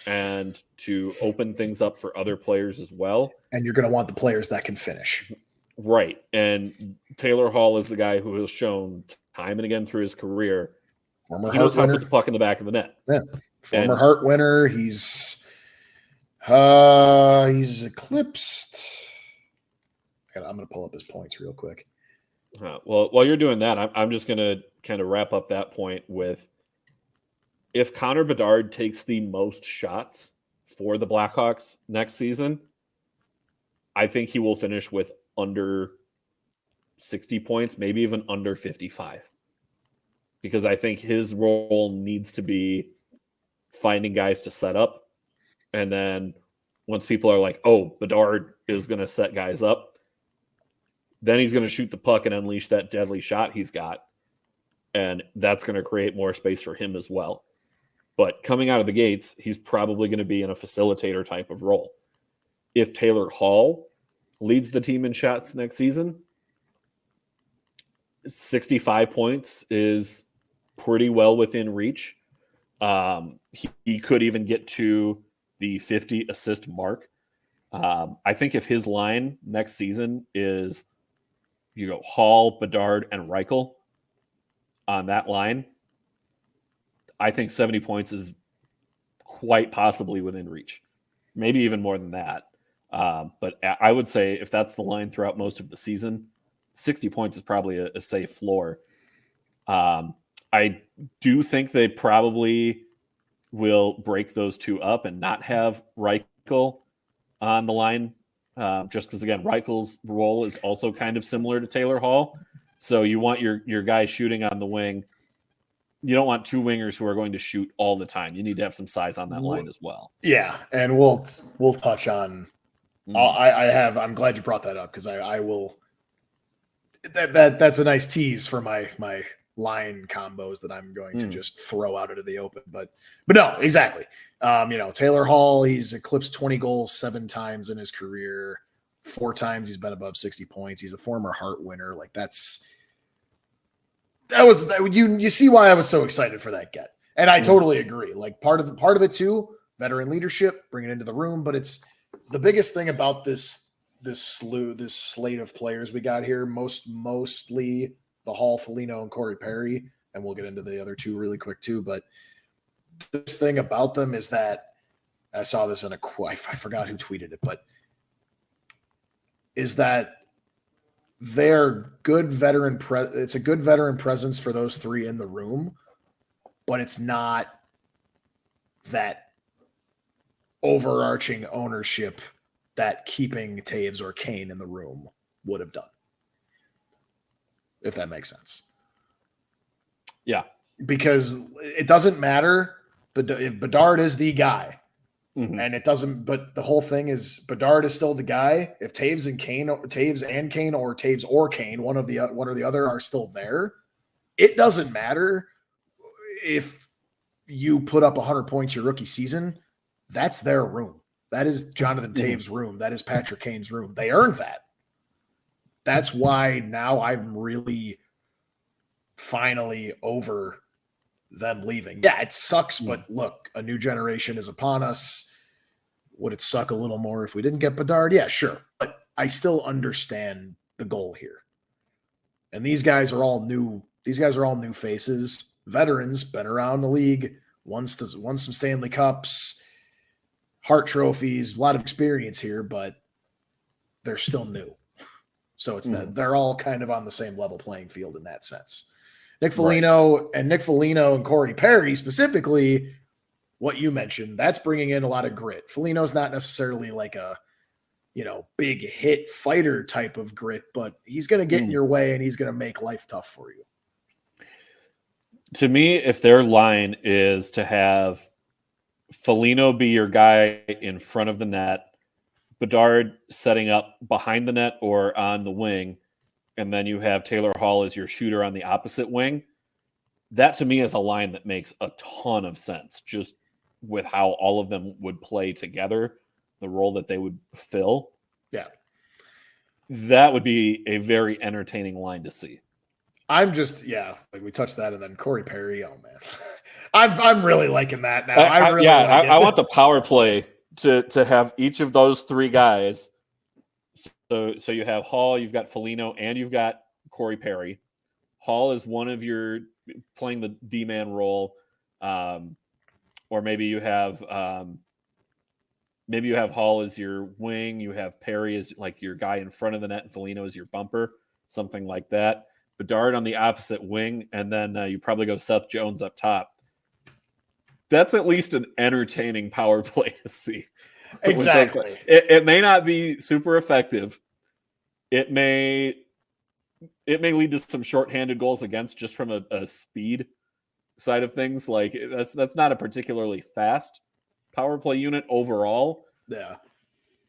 and to open things up for other players as well. And you're going to want the players that can finish. Right. And Taylor Hall is the guy who has shown time and again through his career, former he knows Hart how to winner. put the puck in the back of the net. Yeah. Former Hart winner. He's eclipsed. I'm going to pull up his points real quick. Well, while you're doing that, I'm just going to kind of wrap up that point with, if Connor Bedard takes the most shots for the Blackhawks next season, I think he will finish with under 60 points, maybe even under 55. Because I think his role needs to be finding guys to set up. And then once people are like, oh, Bedard is going to set guys up, then he's going to shoot the puck and unleash that deadly shot he's got. And that's going to create more space for him as well. But coming out of the gates, he's probably going to be in a facilitator type of role. If Taylor Hall leads the team in shots next season, 65 points is pretty well within reach. He could even get to the 50 assist mark. I think if his line next season is, Hall, Bedard, and Reichel on that line, I think 70 points is quite possibly within reach. Maybe even more than that. But I would say if that's the line throughout most of the season, 60 points is probably a safe floor. I do think they probably will break those two up and not have Reichel on the line, just because, again, Reichel's role is also kind of similar to Taylor Hall. So you want your guy shooting on the wing. You don't want two wingers who are going to shoot all the time. You need to have some size on that line as well. Yeah, and we'll touch on. I'm glad you brought that up, because I will. That's a nice tease for my line combos that I'm going to just throw out into the open. But no, exactly. Taylor Hall, he's eclipsed 20 goals 7 times in his career. 4 times he's been above 60 points. He's a former Hart winner. Like you see why I was so excited for that get. And I totally agree. Like part of it too, veteran leadership, bring it into the room. But it's the biggest thing about this slate of players we got here, mostly the Hall, Foligno, and Corey Perry, and we'll get into the other two really quick too. But this thing about them is that, I saw this in I forgot who tweeted it, but is that they're good veteran. It's a good veteran presence for those 3 in the room, but it's not that overarching ownership that keeping Taves or Kane in the room would have done. If that makes sense. Yeah. Because it doesn't matter, but if Bedard is the guy, and it doesn't, but the whole thing is Bedard is still the guy. If Taves and Kane, or Taves or Kane, one or the other are still there, it doesn't matter if you put up 100 points your rookie season. That's their room. That is Jonathan Taves' room. That is Patrick Kane's room. They earned that. That's why now I'm really finally over them leaving. Yeah, it sucks, but look, a new generation is upon us. Would it suck a little more if we didn't get Bedard? Yeah, sure. But I still understand the goal here. And these guys are all new. These guys are all new faces, veterans, been around the league, won some Stanley Cups, Hart trophies, a lot of experience here, but they're still new. So it's that they're all kind of on the same level playing field in that sense. Nick Foligno and Corey Perry specifically, what you mentioned, that's bringing in a lot of grit. Foligno's not necessarily like a, big hit fighter type of grit, but he's going to get in your way and he's going to make life tough for you. To me, if their line is to have Foligno be your guy in front of the net, Bedard setting up behind the net or on the wing, and then you have Taylor Hall as your shooter on the opposite wing, that to me is a line that makes a ton of sense just with how all of them would play together, the role that they would fill. Yeah. That would be a very entertaining line to see. I'm just, like we touched that, and then Corey Perry, oh man. I'm really liking that now. I want the power play to have each of those three guys. So you have Hall, you've got Foligno, and you've got Corey Perry. Hall is one of your playing the D-man role, or maybe you have Hall as your wing. You have Perry as like your guy in front of the net, and Foligno as your bumper, something like that. Bedard on the opposite wing, and then you probably go Seth Jones up top. That's at least an entertaining power play to see. Exactly. It may not be super effective. It may lead to some shorthanded goals against just from a speed side of things. Like that's not a particularly fast power play unit overall. Yeah.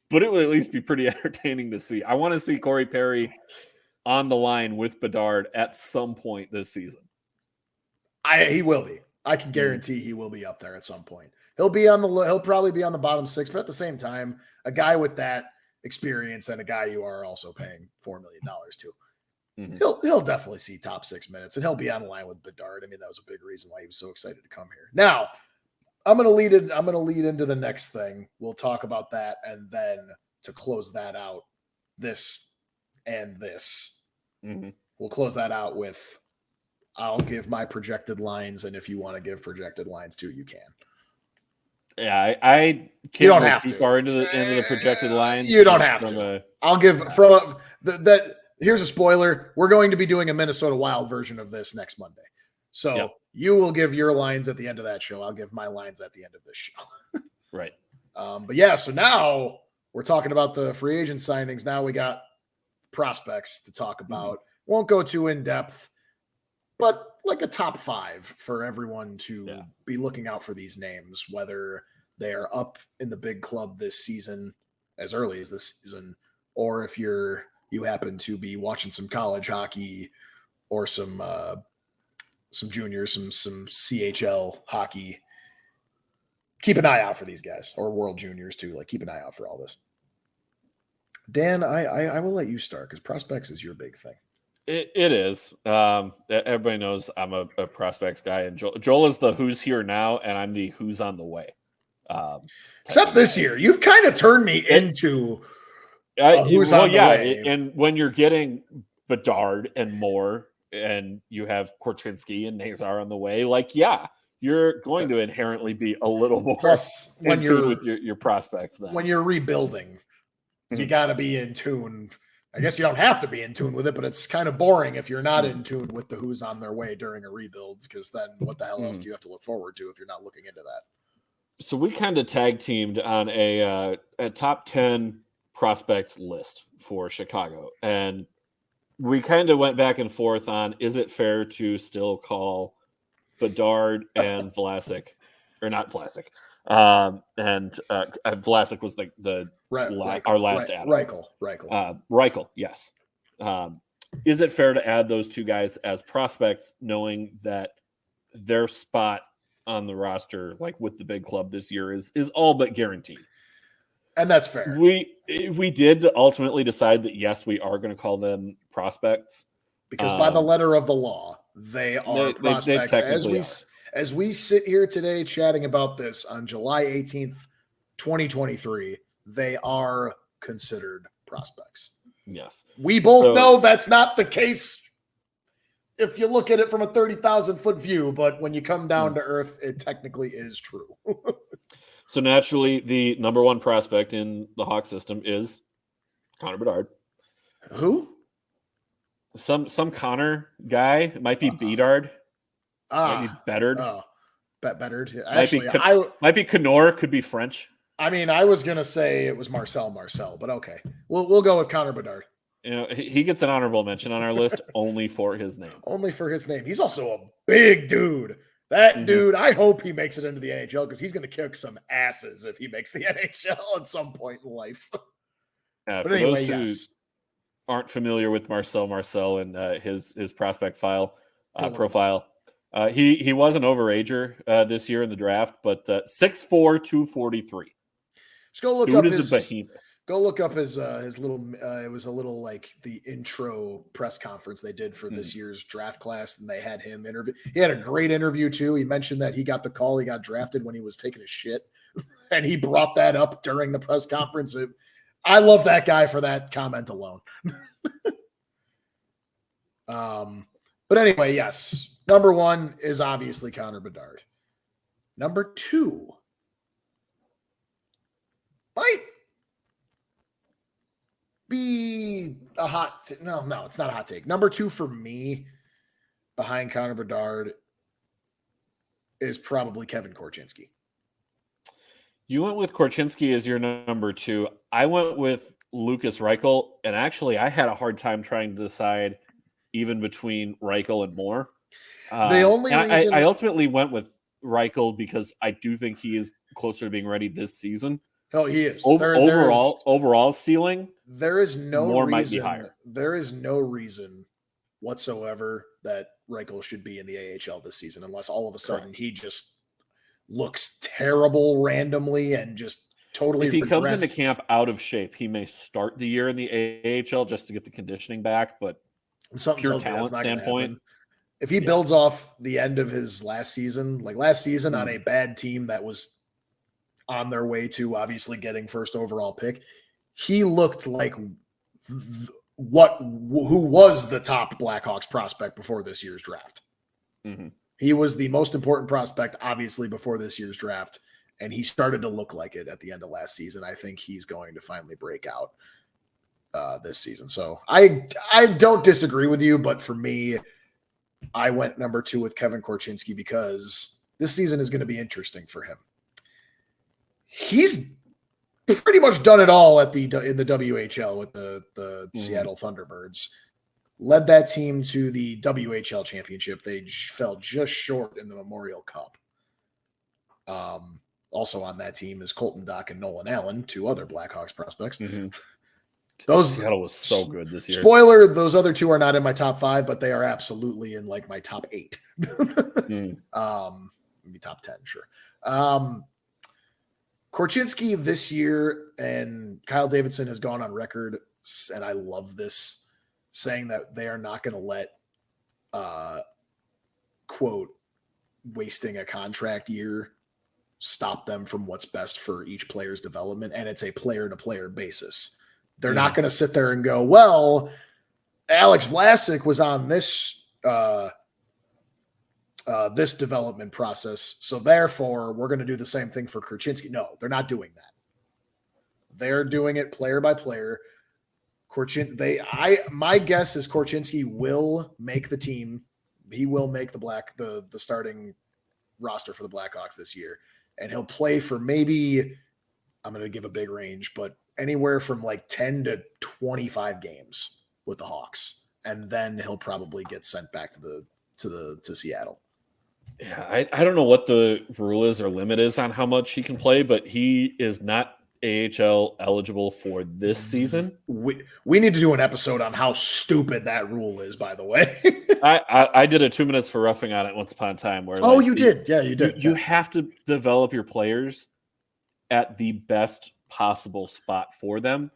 But it would at least be pretty entertaining to see. I want to see Corey Perry on the line with Bedard at some point this season. He will be. I can guarantee he will be up there at some point. He'll probably be on the bottom six, but at the same time, a guy with that experience and a guy you are also paying $4 million to, he'll definitely see top 6 minutes, and he'll be on line with Bedard. I mean, that was a big reason why he was so excited to come here. Now, I'm going to lead into the next thing. We'll talk about that, and then to close that out, this and this. We'll close that out with, I'll give my projected lines, and if you want to give projected lines too, you can. Yeah, I can't you don't go have too to. far into the projected lines. You don't have to. I'll give from that. Here's a spoiler: we're going to be doing a Minnesota Wild version of this next Monday. So you will give your lines at the end of that show. I'll give my lines at the end of this show. Right. But yeah, so now we're talking about the free agent signings. Now we got prospects to talk about. Won't go too in depth, but like a top 5 for everyone to be looking out for these names, whether they are up in the big club this season, as early as this season, or if you happen to be watching some college hockey or some juniors, some CHL hockey. Keep an eye out for these guys, or World Juniors too. Like, keep an eye out for all this. Dan, I will let you start because prospects is your big thing. It is. Everybody knows I'm a prospects guy, and Joel is the who's here now, and I'm the who's on the way. Except this year, you've kind of turned me into who's on the way. And when you're getting Bedard and more, and you have Korchinski and Nazar on the way, you're going to inherently be a little more plus when you're with your prospects. Then when you're rebuilding, you got to be in tune. I guess you don't have to be in tune with it, but it's kind of boring if you're not in tune with the who's on their way during a rebuild, because then what the hell else do you have to look forward to if you're not looking into that? So we kind of tag teamed on a top 10 prospects list for Chicago, and we kind of went back and forth on, is it fair to still call Bedard and Vlasic, or not Vlasic, and Vlasic was our last add. Reichel, yes. Is it fair to add those two guys as prospects, knowing that their spot on the roster, like with the big club this year, is all but guaranteed? And that's fair. We did ultimately decide that yes, we are going to call them prospects, because by the letter of the law, they are prospects. As we sit here today chatting about this on July 18th, 2023, they are considered prospects. Yes. We both know that's not the case if you look at it from a 30,000-foot view, but when you come down to earth, it technically is true. So naturally, the number one prospect in the Hawk system is Connor Bedard. Who? Some Connor guy. It might be Bedard. Might be Bedard. Bedard. Actually, might be Connor. Could be French. I mean, I was gonna say it was Marcel, but okay. We'll go with Connor Bedard. You know, he gets an honorable mention on our list only for his name. Only for his name. He's also a big dude. That dude, I hope he makes it into the NHL because he's going to kick some asses if he makes the NHL at some point in life. But for anyway, those who aren't familiar with Marcel and his prospect profile, he was an overager this year in the draft, but 6'4", 243. Just go look dude up is his. A behemoth. Go look up his little. It was a little like the intro press conference they did for this year's draft class, and they had him interview. He had a great interview too. He mentioned that he got the call. He got drafted when he was taking a shit, and he brought that up during the press conference. I love that guy for that comment alone. But anyway, yes, number one is obviously Connor Bedard. Number two might be a hot no, it's not a hot take. Number two for me behind Connor Bedard is probably Kevin Korchinski. You went with Korchinski as your number two. I went with Lukas Reichel, and actually I had a hard time trying to decide even between Reichel and Moore. The only reason I ultimately went with Reichel because I do think he is closer to being ready this season. Oh, he is. Overall ceiling. There is no Moore reason. Might be higher. There is no reason whatsoever that Reichel should be in the AHL this season, unless all of a sudden he just looks terrible randomly and just totally. If he regressed. comes into camp out of shape, he may start the year in the AHL just to get the conditioning back. But pure talent standpoint, if he builds off the end of his last season on a bad team that was on their way to obviously getting first overall pick, he looked like who was the top Blackhawks prospect before this year's draft. Mm-hmm. He was the most important prospect, obviously, before this year's draft, and he started to look like it at the end of last season. I think he's going to finally break out this season. So I don't disagree with you, but for me, I went number two with Kevin Korchinski because this season is going to be interesting for him. He's pretty much done it all in the WHL with the Seattle Thunderbirds. Led that team to the WHL championship. They fell just short in the Memorial Cup. Also on that team is Colton Dock and Nolan Allen, two other Blackhawks prospects. Mm-hmm. Seattle was so good this year. Spoiler, those other two are not in my top five, but they are absolutely in like my top 8. Maybe top 10, sure. Korchinski this year, and Kyle Davidson has gone on record, and I love this, saying that they are not going to let, quote, wasting a contract year stop them from what's best for each player's development, and it's a player-to-player basis. They're not going to sit there and go, well, Alex Vlasic was on this this development process, so therefore we're going to do the same thing for Korchinski. No, they're not doing that. They're doing it player by player. My guess is Korchinski will make the team. He will make the starting roster for the Blackhawks this year, and he'll play for maybe, I'm going to give a big range, but anywhere from like 10 to 25 games with the Hawks, and then he'll probably get sent back to Seattle. Yeah, I don't know what the rule is or limit is on how much he can play, but he is not AHL eligible for this season. We need to do an episode on how stupid that rule is, by the way. I did a 2 minutes for roughing on it once upon a time. Where you did. Yeah, you did. You have to develop your players at the best possible spot for them.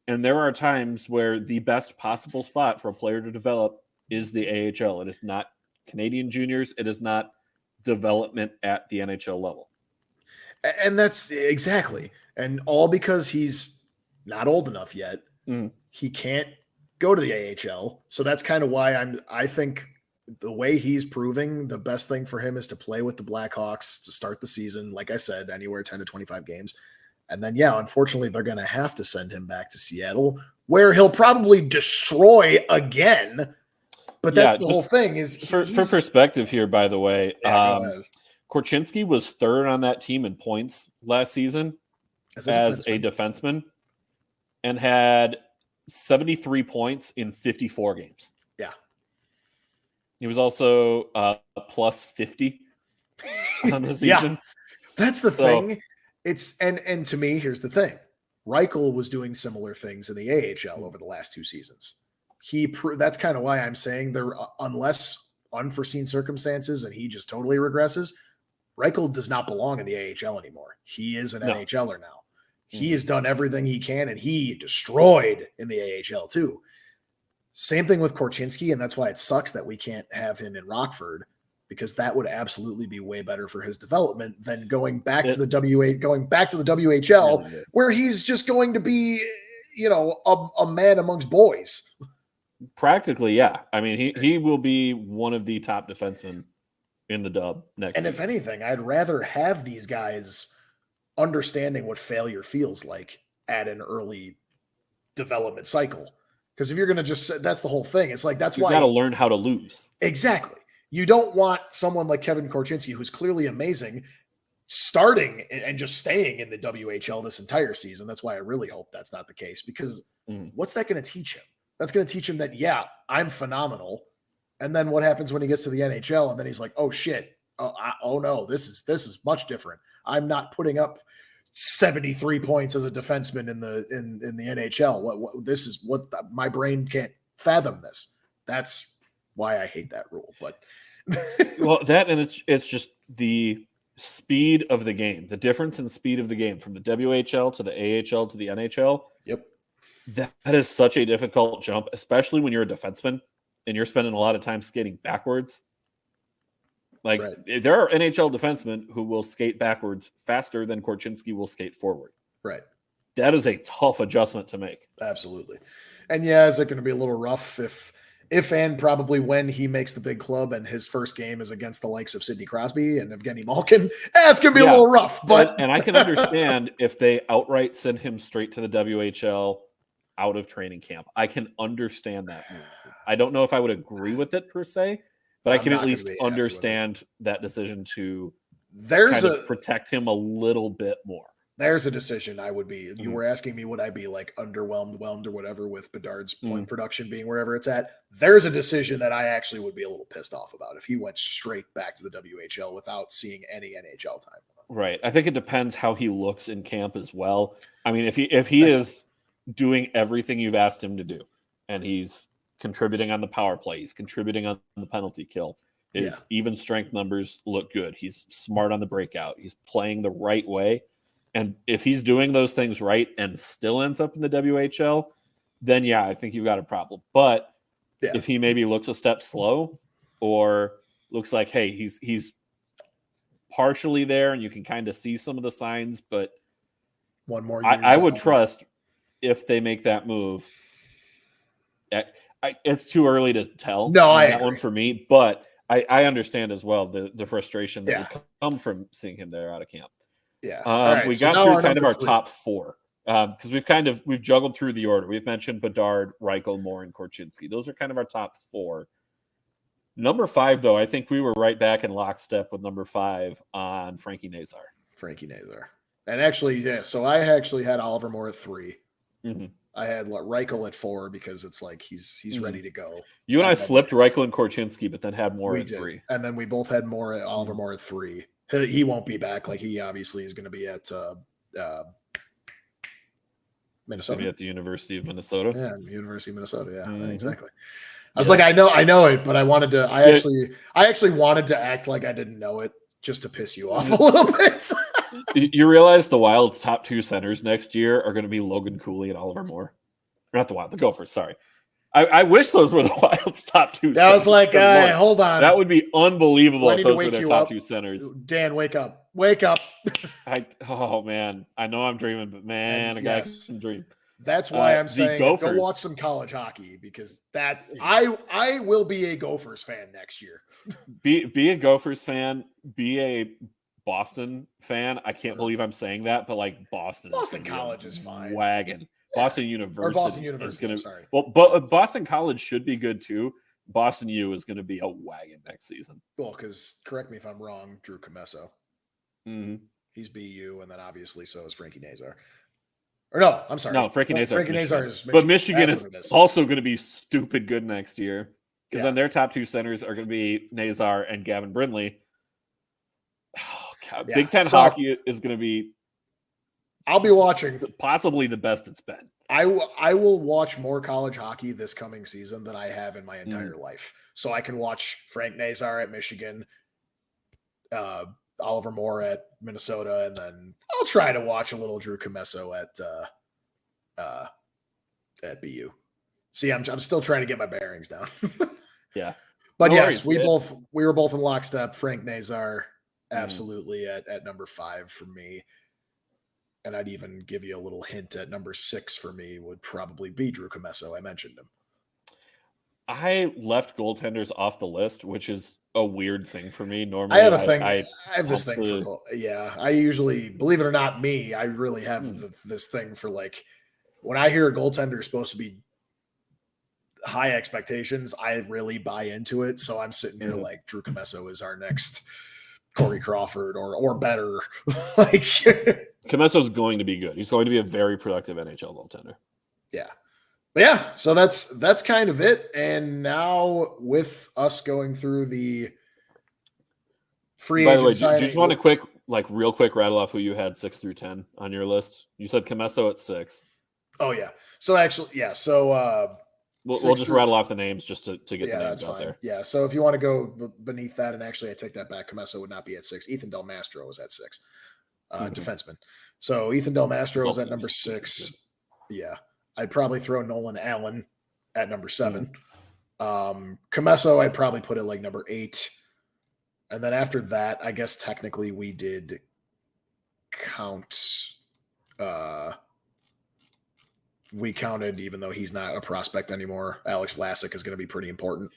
And there are times where the best possible spot for a player to develop is the AHL. It is not Canadian juniors. It is not development at the NHL level. And that's exactly. And all because he's not old enough yet. He can't go to the AHL. So that's kind of why I think the way he's proving, the best thing for him is to play with the Blackhawks to start the season. Like I said, anywhere 10 to 25 games. And then, unfortunately, they're going to have to send him back to Seattle, where he'll probably destroy again. But that's the whole thing. Is for perspective here, by the way, Korchinski was third on that team in points last season as a defenseman and had 73 points in 54 games. Yeah. He was also plus 50 on the season. That's the thing. It's and to me, here's the thing. Reichel was doing similar things in the AHL over the last 2 seasons. That's kind of why I'm saying there, unless unforeseen circumstances and he just totally regresses, Reichel does not belong in the AHL anymore. He is an NHLer now. He has done everything he can, and he destroyed in the AHL too. Same thing with Korchinski, and that's why it sucks that we can't have him in Rockford, because that would absolutely be way better for his development than going back to the WHL, where he's just going to be, a man amongst boys. Practically, yeah. I mean, he will be one of the top defensemen in the dub next season. If anything, I'd rather have these guys understanding what failure feels like at an early development cycle. Because if you're going to just, that's the whole thing. It's like, that's why you got to learn how to lose. Exactly. You don't want someone like Kevin Korchinski, who's clearly amazing, starting and just staying in the WHL this entire season. That's why I really hope that's not the case, because what's that going to teach him? That's going to teach him that, I'm phenomenal. And then what happens when he gets to the NHL and then he's like, oh shit. Oh no, this is much different. I'm not putting up 73 points as a defenseman in the NHL. This is what my brain can't fathom this. That's why I hate that rule. But well, that, and it's just the speed of the game, the difference in speed of the game from the WHL to the AHL to the NHL. Yep. That is such a difficult jump, especially when you're a defenseman and you're spending a lot of time skating backwards. Like, there are NHL defensemen who will skate backwards faster than Korchinski will skate forward. Right. That is a tough adjustment to make. Absolutely. And is it going to be a little rough if and probably when he makes the big club and his first game is against the likes of Sidney Crosby and Evgeny Malkin? It's going to be a little rough. But and I can understand if they outright send him straight to the WHL out of training camp. I can understand that move. I don't know if I would agree with it per se, but I can at least understand that decision to protect him a little bit more. There's a decision I would be. You were asking me, would I be like underwhelmed or whatever with Bedard's point production being wherever it's at? There's a decision that I actually would be a little pissed off about if he went straight back to the WHL without seeing any NHL time. Right. I think it depends how he looks in camp as well. I mean, if he is doing everything you've asked him to do, and he's contributing on the power play, he's contributing on the penalty kill, his even strength numbers look good, he's smart on the breakout, he's playing the right way. And if he's doing those things right and still ends up in the WHL, then I think you've got a problem. But if he maybe looks a step slow or looks like, hey, he's partially there and you can kind of see some of the signs, but one more year, I would trust if they make that move. It's too early to tell. No, I that agree. One for me, but I understand as well the frustration that would come from seeing him there out of camp. Yeah. We got through kind of our top 4 because we've juggled through the order. We've mentioned Bedard, Reichel, Moore, and Korchinski. Those are kind of our top 4. Number 5, though, I think we were right back in lockstep with number 5 on Frankie Nazar. And actually, so I actually had Oliver Moore at 3. I had Reichel at 4 because it's like he's ready to go. You and I flipped Reichel and Korchinski, but then had Moore at 3. And then we both had Oliver Moore at 3. He won't be back. Like, he obviously is going to be at Minnesota. Maybe at the University of Minnesota. Yeah, University of Minnesota. Yeah, exactly. I was like, I know it, but I wanted to. I actually wanted to act like I didn't know it, just to piss you off a little bit. You realize the Wild's top 2 centers next year are going to be Logan Cooley and Oliver Moore. Or not the Wild, the Gophers. Sorry. I wish those were the Wild's top two. I was like, hold on. That would be unbelievable if those were their top up. two centers. Dan, wake up. Wake up. Oh, man. I know I'm dreaming, but, man, a guy can dream. That's why I'm saying go watch some college hockey, because I will be a Gophers fan next year. Be a Gophers fan. Be a Boston fan. I can't believe I'm saying that, but like Boston College is fine. Wagon. Yeah. Boston University is going to. Well, but Boston College should be good too. Boston U is going to be a wagon next season. Well, because correct me if I'm wrong, Drew Comesso. Mm-hmm. He's BU, and then obviously so is Frankie Nazar. Or no, I'm sorry. No, Frankie Nazar is Michigan. But Michigan is also going to be stupid good next year, because then their top two centers are going to be Nazar and Gavin Brindley. Oh, God. Big Ten hockey is going to be. I'll be watching. Possibly the best it's been. I will watch more college hockey this coming season than I have in my entire life. So I can watch Frank Nazar at Michigan, Oliver Moore at Minnesota, and then I'll try to watch a little Drew Comesso at BU. See, I'm still trying to get my bearings down. Yeah. But no yes, we were both in lockstep. Frank Nazar, absolutely at number 5 for me. And I'd even give you a little hint at number 6 for me would probably be Drew Comesso. I mentioned him. I left goaltenders off the list, which is a weird thing for me. Normally, I have a thing. I have this thing for I usually, believe it or not, I really have this thing for like when I hear a goaltender is supposed to be high expectations, I really buy into it. So I'm sitting here like Drew Comesso is our next Corey Crawford or better. Like Comesso's going to be good. He's going to be a very productive NHL goaltender. Yeah. But yeah, so that's kind of it. And now with us going through the free agent signing. Do you just want to real quick rattle off who you had 6 through 10 on your list? You said Comesso at 6. Oh yeah. So actually, yeah. So we'll just rattle off the names just to get the names out there. Yeah. So if you want to go beneath that, and actually I take that back, Comesso would not be at 6. Ethan Del Mastro was at 6. Defenseman. So Ethan Del Mastro is at number 6. Yeah. I'd probably throw Nolan Allen at number 7. Comesso, I'd probably put it like number 8. And then after that, I guess technically we did count. We counted, even though he's not a prospect anymore, Alex Vlasic is going to be pretty important.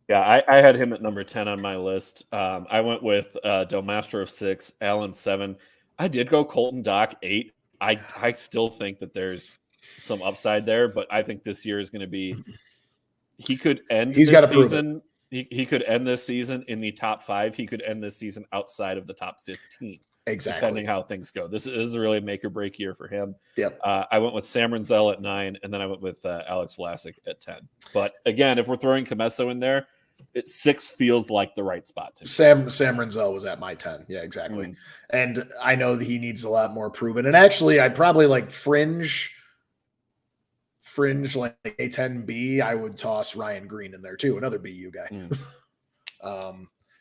Yeah, I had him at number 10 on my list. I went with Del Mastro 6, Allen 7. I did go Colton Dock 8. I still think that there's some upside there, but I think this year is going to be. He could end. He's got to prove it. He could end this season in the top 5. He could end this season outside of the top 15. Exactly. Depending how things go. This is really a make or break year for him. Yep. I went with Sam Renzel at 9, and then I went with Alex Vlasic at 10. But again, if we're throwing Comesso in there, 6 feels like the right spot to me. Sam Renzel was at my 10. Yeah, exactly. And I know that he needs a lot more proven. And actually, I'd probably like fringe like a 10B. I would toss Ryan Green in there too, another BU guy.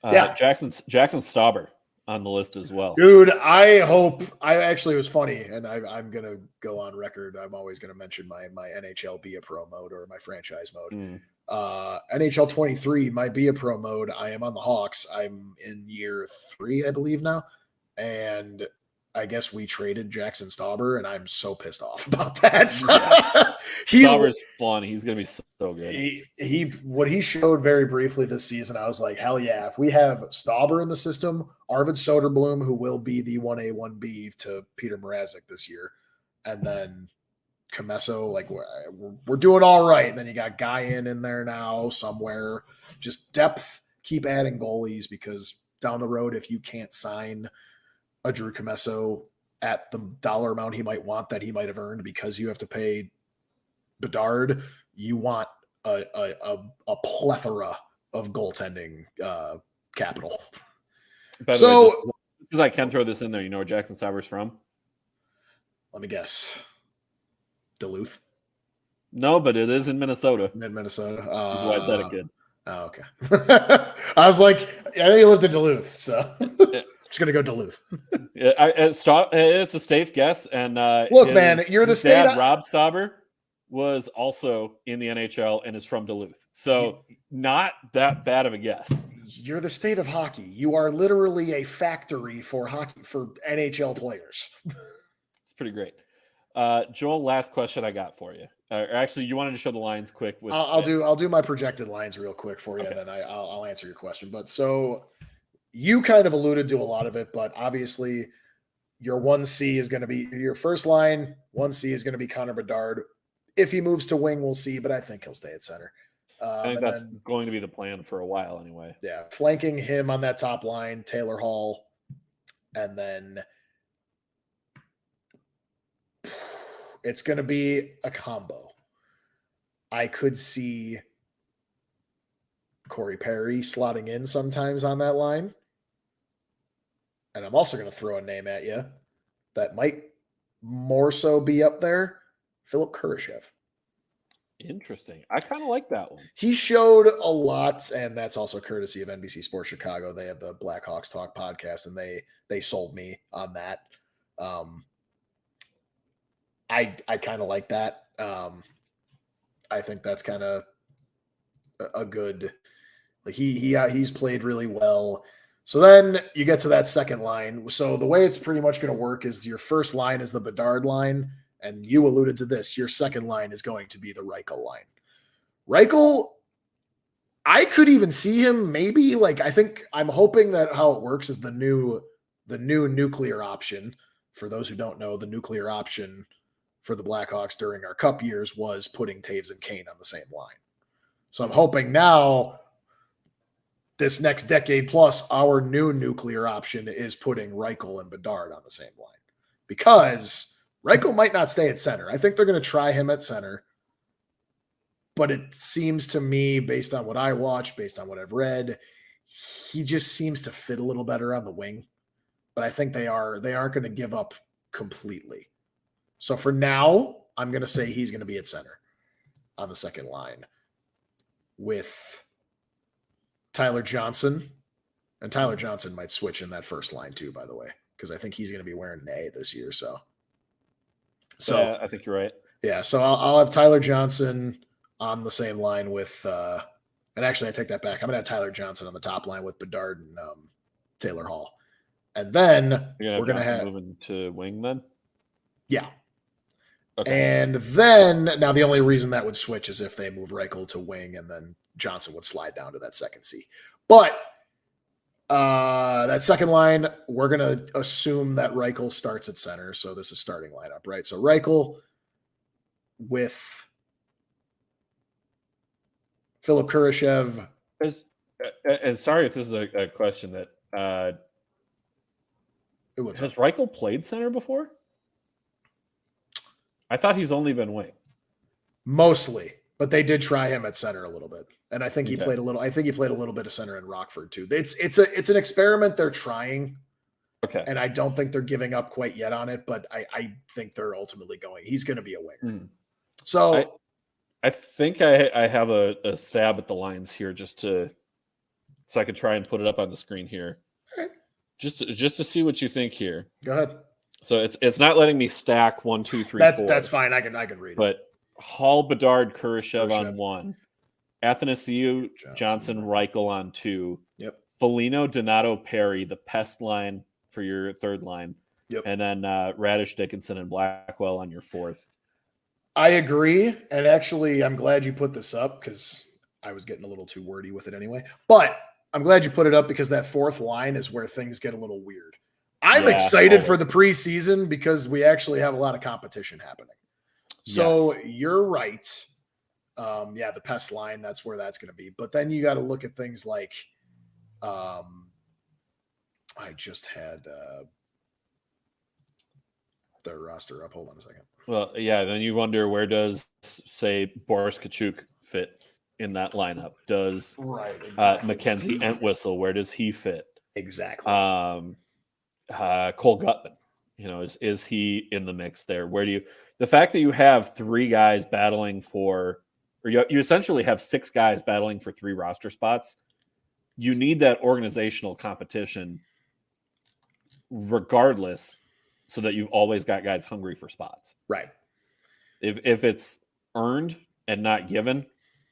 Yeah, Jackson Stauber on the list as well. Dude, I actually, it was funny, and I'm gonna go on record. I'm always gonna mention my NHL Be a Pro mode or my franchise mode. NHL 23, my Be a Pro mode. I am on the Hawks. I'm in year 3, I believe now, and I guess we traded Jackson Stauber, and I'm so pissed off about that. Stauber's fun. He's gonna be so good. What he showed very briefly this season, I was like, hell yeah! If we have Stauber in the system, Arvid Soderblom, who will be the 1A 1B to Peter Mrazek this year, and then Comesso, like we're doing all right. And then you got Guyan in there now somewhere. Just depth. Keep adding goalies, because down the road, if you can't sign a Drew Comesso at the dollar amount he might want that he might have earned because you have to pay Bedard, you want a plethora of goaltending capital. By the way, because I can throw this in there, you know where Jackson Stauber's from? Let me guess. Duluth? No, but it is in Minnesota. In Minnesota. That's why I said it good. Oh, okay. I was like, I know you lived in Duluth, so just gonna go Duluth. It's a safe guess. And look, man, you're the state. Rob Stauber was also in the NHL and is from Duluth. So not that bad of a guess. You're the state of hockey. You are literally a factory for hockey for NHL players. It's pretty great. Joel, last question I got for you. Actually, you wanted to show the lines quick. I'll do my projected lines real quick for you, Okay. and then I'll answer your question. But so you kind of alluded to a lot of it, but obviously your 1C is going to be your first line. 1C is going to be Connor Bedard. If he moves to wing, we'll see, but I think he'll stay at center. I think that's going to be the plan for a while anyway. Yeah, flanking him on that top line, Taylor Hall, and then it's going to be a combo. I could see Corey Perry slotting in sometimes on that line. And I'm also going to throw a name at you that might more so be up there, Philip Kurashev. Interesting. I kind of like that one. He showed a lot, and that's also courtesy of NBC Sports Chicago. They have the Blackhawks Talk podcast, and they sold me on that. I kind of like that. I think that's kind of a good. Like he's played really well. So then you get to that second line. So the way it's pretty much going to work is your first line is the Bedard line, and you alluded to this. Your second line is going to be the Reichel line. Reichel, I could even see him maybe I'm hoping that how it works is the new nuclear option. For those who don't know, the nuclear option for the Blackhawks during our cup years was putting Taves and Kane on the same line. So I'm hoping now this next decade plus, our new nuclear option is putting Reichel and Bedard on the same line, because Reichel might not stay at center. I think they're going to try him at center, but it seems to me, based on what I watched, based on what I've read, he just seems to fit a little better on the wing. But I think they aren't going to give up completely. So for now, I'm going to say he's going to be at center on the second line with Tyler Johnson. And Tyler Johnson might switch in that first line too, by the way, because I think he's going to be wearing an A this year. So yeah, I think you're right. Yeah, so I'll have Tyler Johnson on the same line with and actually I take that back. I'm going to have Tyler Johnson on the top line with Bedard and Taylor Hall. And then we're going to have moving to wing then? Yeah. Okay. And then now the only reason that would switch is if they move Reichel to wing, and then Johnson would slide down to that second C. But that second line, we're going to assume that Reichel starts at center. So this is starting lineup, right? So Reichel with Philip Kurashev. And sorry if this is a question that has Reichel played center before? I thought he's only been wing. Mostly, but they did try him at center a little bit. And I think he played a little. I think he played a little bit of center in Rockford too. It's an experiment they're trying. Okay. And I don't think they're giving up quite yet on it, but I think they're ultimately going. He's going to be a winger. So I think I have a stab at the lines here so I could try and put it up on the screen here. All right. Just to see what you think here. Go ahead. So it's not letting me stack 1, 2, 3, 4. That's fine. I can read it. But Hall, Bedard, Kurashev on 1. Athanasiou, Johnson, Reichel on 2. Yep. Foligno, Donato, Perry, the pest line for your third line. Yep. And then Radish, Dickinson, and Blackwell on your fourth. I agree. And actually, I'm glad you put this up because I was getting a little too wordy with it anyway. But I'm glad you put it up because that fourth line is where things get a little weird. I'm excited for the preseason because we actually have a lot of competition happening. So you're right. The pest line, that's where that's going to be. But then you got to look at things like I just had their roster up. Hold on a second. Well, yeah, then you wonder where does, say, Boris Kachuk fit in that lineup? Does Mackenzie Entwistle, where does he fit? Exactly. Cole Gutman, is he in the mix there? The fact that you have 3 guys battling for, or you essentially have 6 guys battling for 3 roster spots, you need that organizational competition regardless, so that you've always got guys hungry for spots. Right. If it's earned and not given,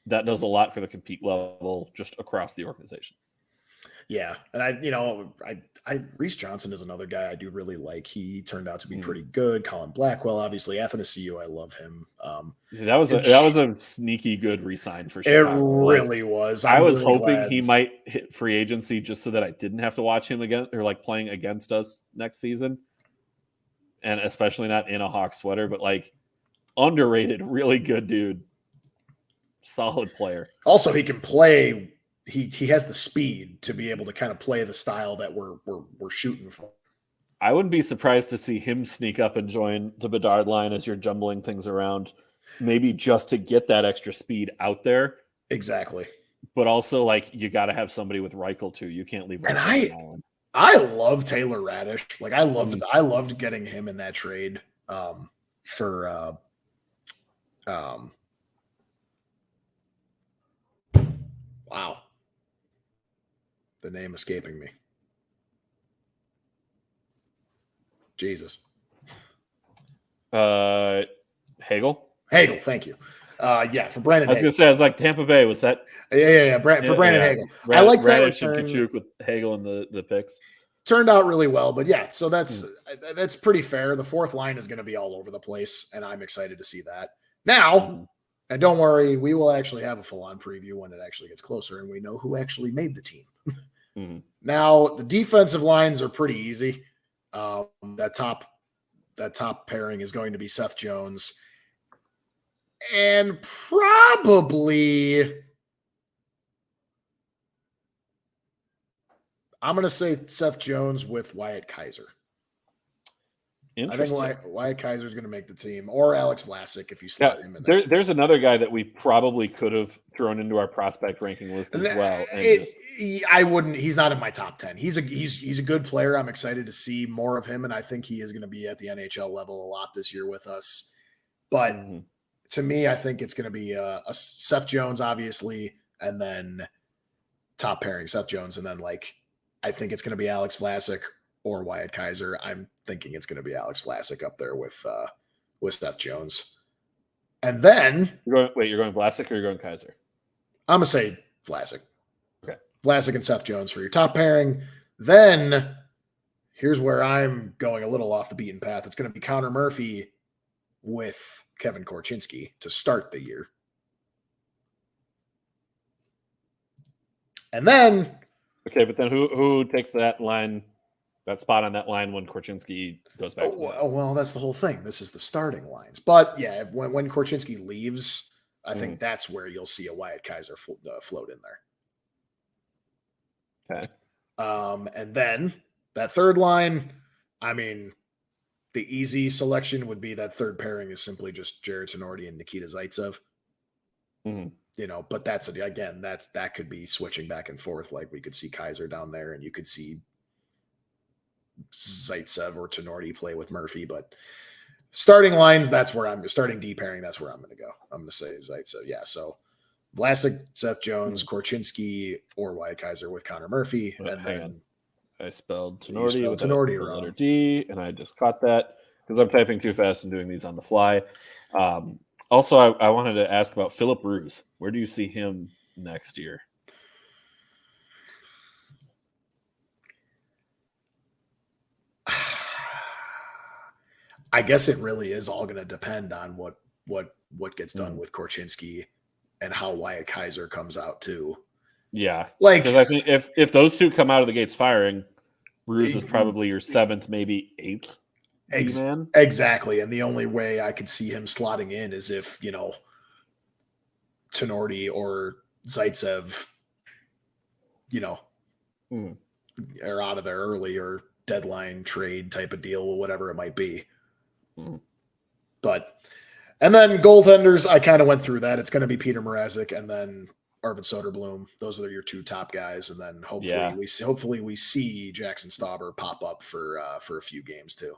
that does a lot for the compete level just across the organization. Yeah, and Reese Johnson is another guy I do really like. He turned out to be pretty good. Colin Blackwell, obviously, Athanasiou, I love him. That was a sneaky good re-sign for Chicago. It really was. I was really hoping glad. he might hit free agency just so that I didn't have to watch him again or like playing against us next season, and especially not in a Hawks sweater. But like underrated, really good dude, solid player. Also, he can play. He has the speed to be able to kind of play the style that we're shooting for. I wouldn't be surprised to see him sneak up and join the Bedard line as you're jumbling things around, maybe just to get that extra speed out there. Exactly. But also, like, you got to have somebody with Reichel too. You can't leave Reichel alone. I love Taylor Radish. Like, I loved getting him in that trade for wow. The name escaping me. Jesus. Hagel, thank you. For Brandon. I was going to say, I was like, Tampa Bay, was that? Yeah. For Brandon Hagel. I like that return. And Kachuk with Hagel in the picks. Turned out really well, but yeah, so that's pretty fair. The fourth line is going to be all over the place, and I'm excited to see that. Now, and don't worry, we will actually have a full-on preview when it actually gets closer, and we know who actually made the team. Now, the defensive lines are pretty easy. That top pairing is going to be Seth Jones, and probably I'm going to say Seth Jones with Wyatt Kaiser. I think Wyatt Kaiser is going to make the team, or Alex Vlasic if you slot him in there. There's another guy that we probably could have thrown into our prospect ranking list as well. I wouldn't. He's not in my top 10. He's a good player. I'm excited to see more of him, and I think he is going to be at the NHL level a lot this year with us. But to me, I think it's going to be a Seth Jones, obviously, and then top pairing Seth Jones, and then I think it's going to be Alex Vlasic or Wyatt Kaiser. I'm thinking it's going to be Alex Vlasic up there with Seth Jones. And then you're going Vlasic or you're going Kaiser? I'm going to say Vlasic. Okay. Vlasic and Seth Jones for your top pairing. Then here's where I'm going a little off the beaten path. It's going to be Connor Murphy with Kevin Korchinski to start the year. And then okay, but then who takes that spot on that line when Korchinski goes back? Well, that's the whole thing. This is the starting lines. But yeah, when Korchinski leaves, I think that's where you'll see a Wyatt Kaiser float in there. Okay. And then that third line, I mean, the easy selection would be that third pairing is simply just Jared Tenorti and Nikita Zaitsev. But that could be switching back and forth. Like we could see Kaiser down there, and you could see Zaitsev or Tenorti play with Murphy. But starting lines, that's where I'm starting D pairing. That's where I'm going to go. I'm going to say Zaitsev. Yeah. So Vlasic, Seth Jones, Korchinski, or Wyatt Kaiser with Connor Murphy, and then I spelled Tenorti with Tenorti the letter D, and I just caught that because I'm typing too fast and doing these on the fly. Also, I wanted to ask about Philip Ruse. Where do you see him next year? I guess it really is all going to depend on what gets done with Korchinski and how Wyatt Kaiser comes out too. Yeah, because I think if those two come out of the gates firing, Ruse is probably your seventh, maybe eighth. Exactly. And the only way I could see him slotting in is if, Tenorti or Zaitsev, are out of there early or deadline trade type of deal, whatever it might be. And then goaltenders, I kind of went through that. It's going to be Peter Mrazek and then Arvid Soderblom. Those are your two top guys. And then hopefully we see Jackson Stauber pop up for a few games too.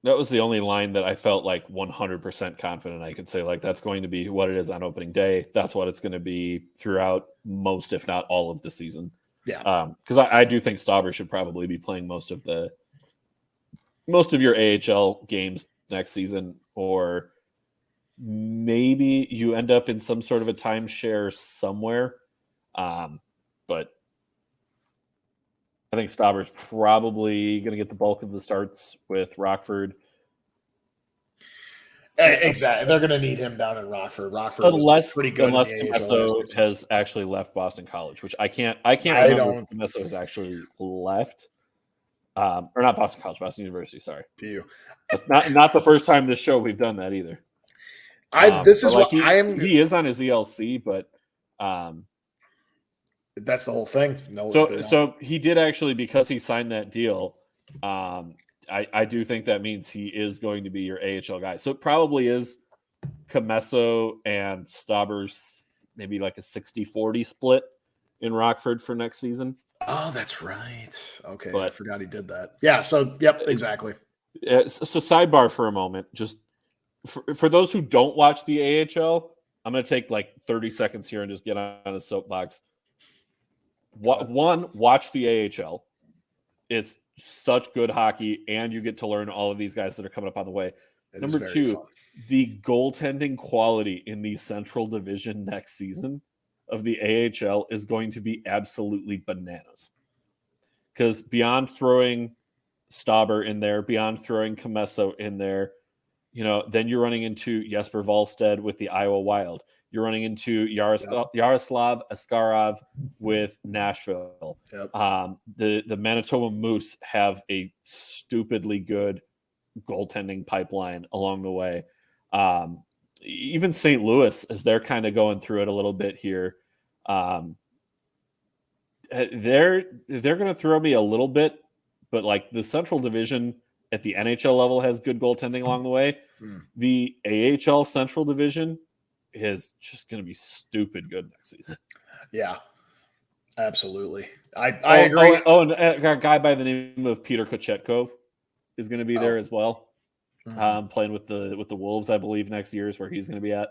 That was the only line that I felt like 100% confident I could say, like, that's going to be what it is on opening day. That's what it's going to be throughout most, if not all of the season. Yeah. Because I do think Stauber should probably be playing most of your AHL games next season, or maybe you end up in some sort of a timeshare somewhere. But I think Stauber's probably going to get the bulk of the starts with Rockford. Exactly. They're going to need him down in Rockford. Rockford unless was pretty good. Unless in the AHL Comesso has actually left Boston College, which I can't remember if Comesso has actually left. Or not Boston College, Boston University. Sorry, PU. That's not the first time this show we've done that either. This is like what I am. He is on his ELC, but that's the whole thing. No, so he did actually, because he signed that deal. I do think that means he is going to be your AHL guy. So it probably is Comesso and Stauber's, maybe like a 60-40 split in Rockford for next season. Oh, that's right. Okay, but I forgot he did that. Yeah. So, yep, exactly. So sidebar for a moment, just for those who don't watch the AHL, I'm going to take like 30 seconds here and just get on a soapbox. One, watch the AHL. It's such good hockey, and you get to learn all of these guys that are coming up on the way. Number two, fun. The goaltending quality in the Central Division next season of the AHL is going to be absolutely bananas. Because beyond throwing Stauber in there, beyond throwing Comesso in there, then you're running into Jesper Wallstedt with the Iowa Wild. You're running into Yaroslav Askarov with Nashville. Yep. The Manitoba Moose have a stupidly good goaltending pipeline along the way. Even St. Louis, as they're kind of going through it a little bit here, they're going to throw me a little bit, but like the Central Division at the NHL level has good goaltending along the way. The AHL Central Division is just going to be stupid good next season. Yeah, absolutely. I agree. And a guy by the name of Peter Kochetkov is going to be there as well. Playing with the Wolves, I believe next year is where he's going to be at.